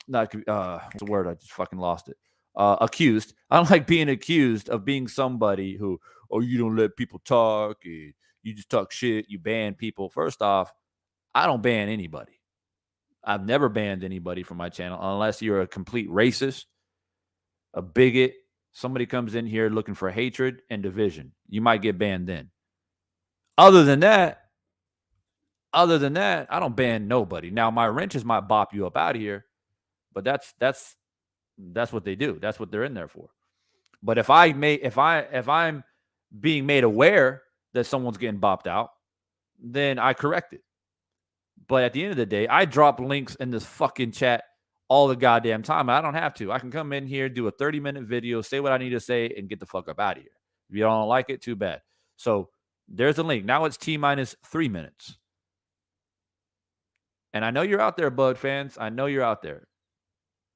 the word? I just fucking lost it. Accused. I don't like being accused of being somebody who, you don't let people talk, and you just talk shit, you ban people. First off, I don't ban anybody. I've never banned anybody from my channel unless you're a complete racist, a bigot, somebody comes in here looking for hatred and division. You might get banned then. Other than that, I don't ban nobody. Now, my wrenches might bop you up out of here, but that's what they do. That's what they're in there for. But if I'm being made aware that someone's getting bopped out, then I correct it. But at the end of the day, I drop links in this fucking chat all the goddamn time. I don't have to. I can come in here, do a 30-minute video, say what I need to say, and get the fuck up out of here. If you don't like it, too bad. So there's a link. Now it's T-minus 3 minutes. And I know you're out there, Bud fans. I know you're out there.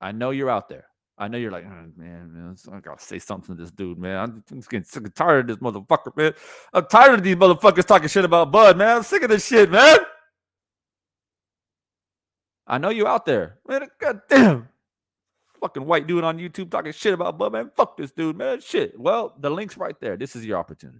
I know you're out there. I know you're like, oh, man, I gotta say something to this dude, man. I'm just getting sick and tired of this motherfucker, man. I'm tired of these motherfuckers talking shit about Bud, man. I'm sick of this shit, man. I know you out there, man. Goddamn, fucking white dude on YouTube talking shit about Bud, man. Fuck this dude, man. Shit. Well, the link's right there. This is your opportunity.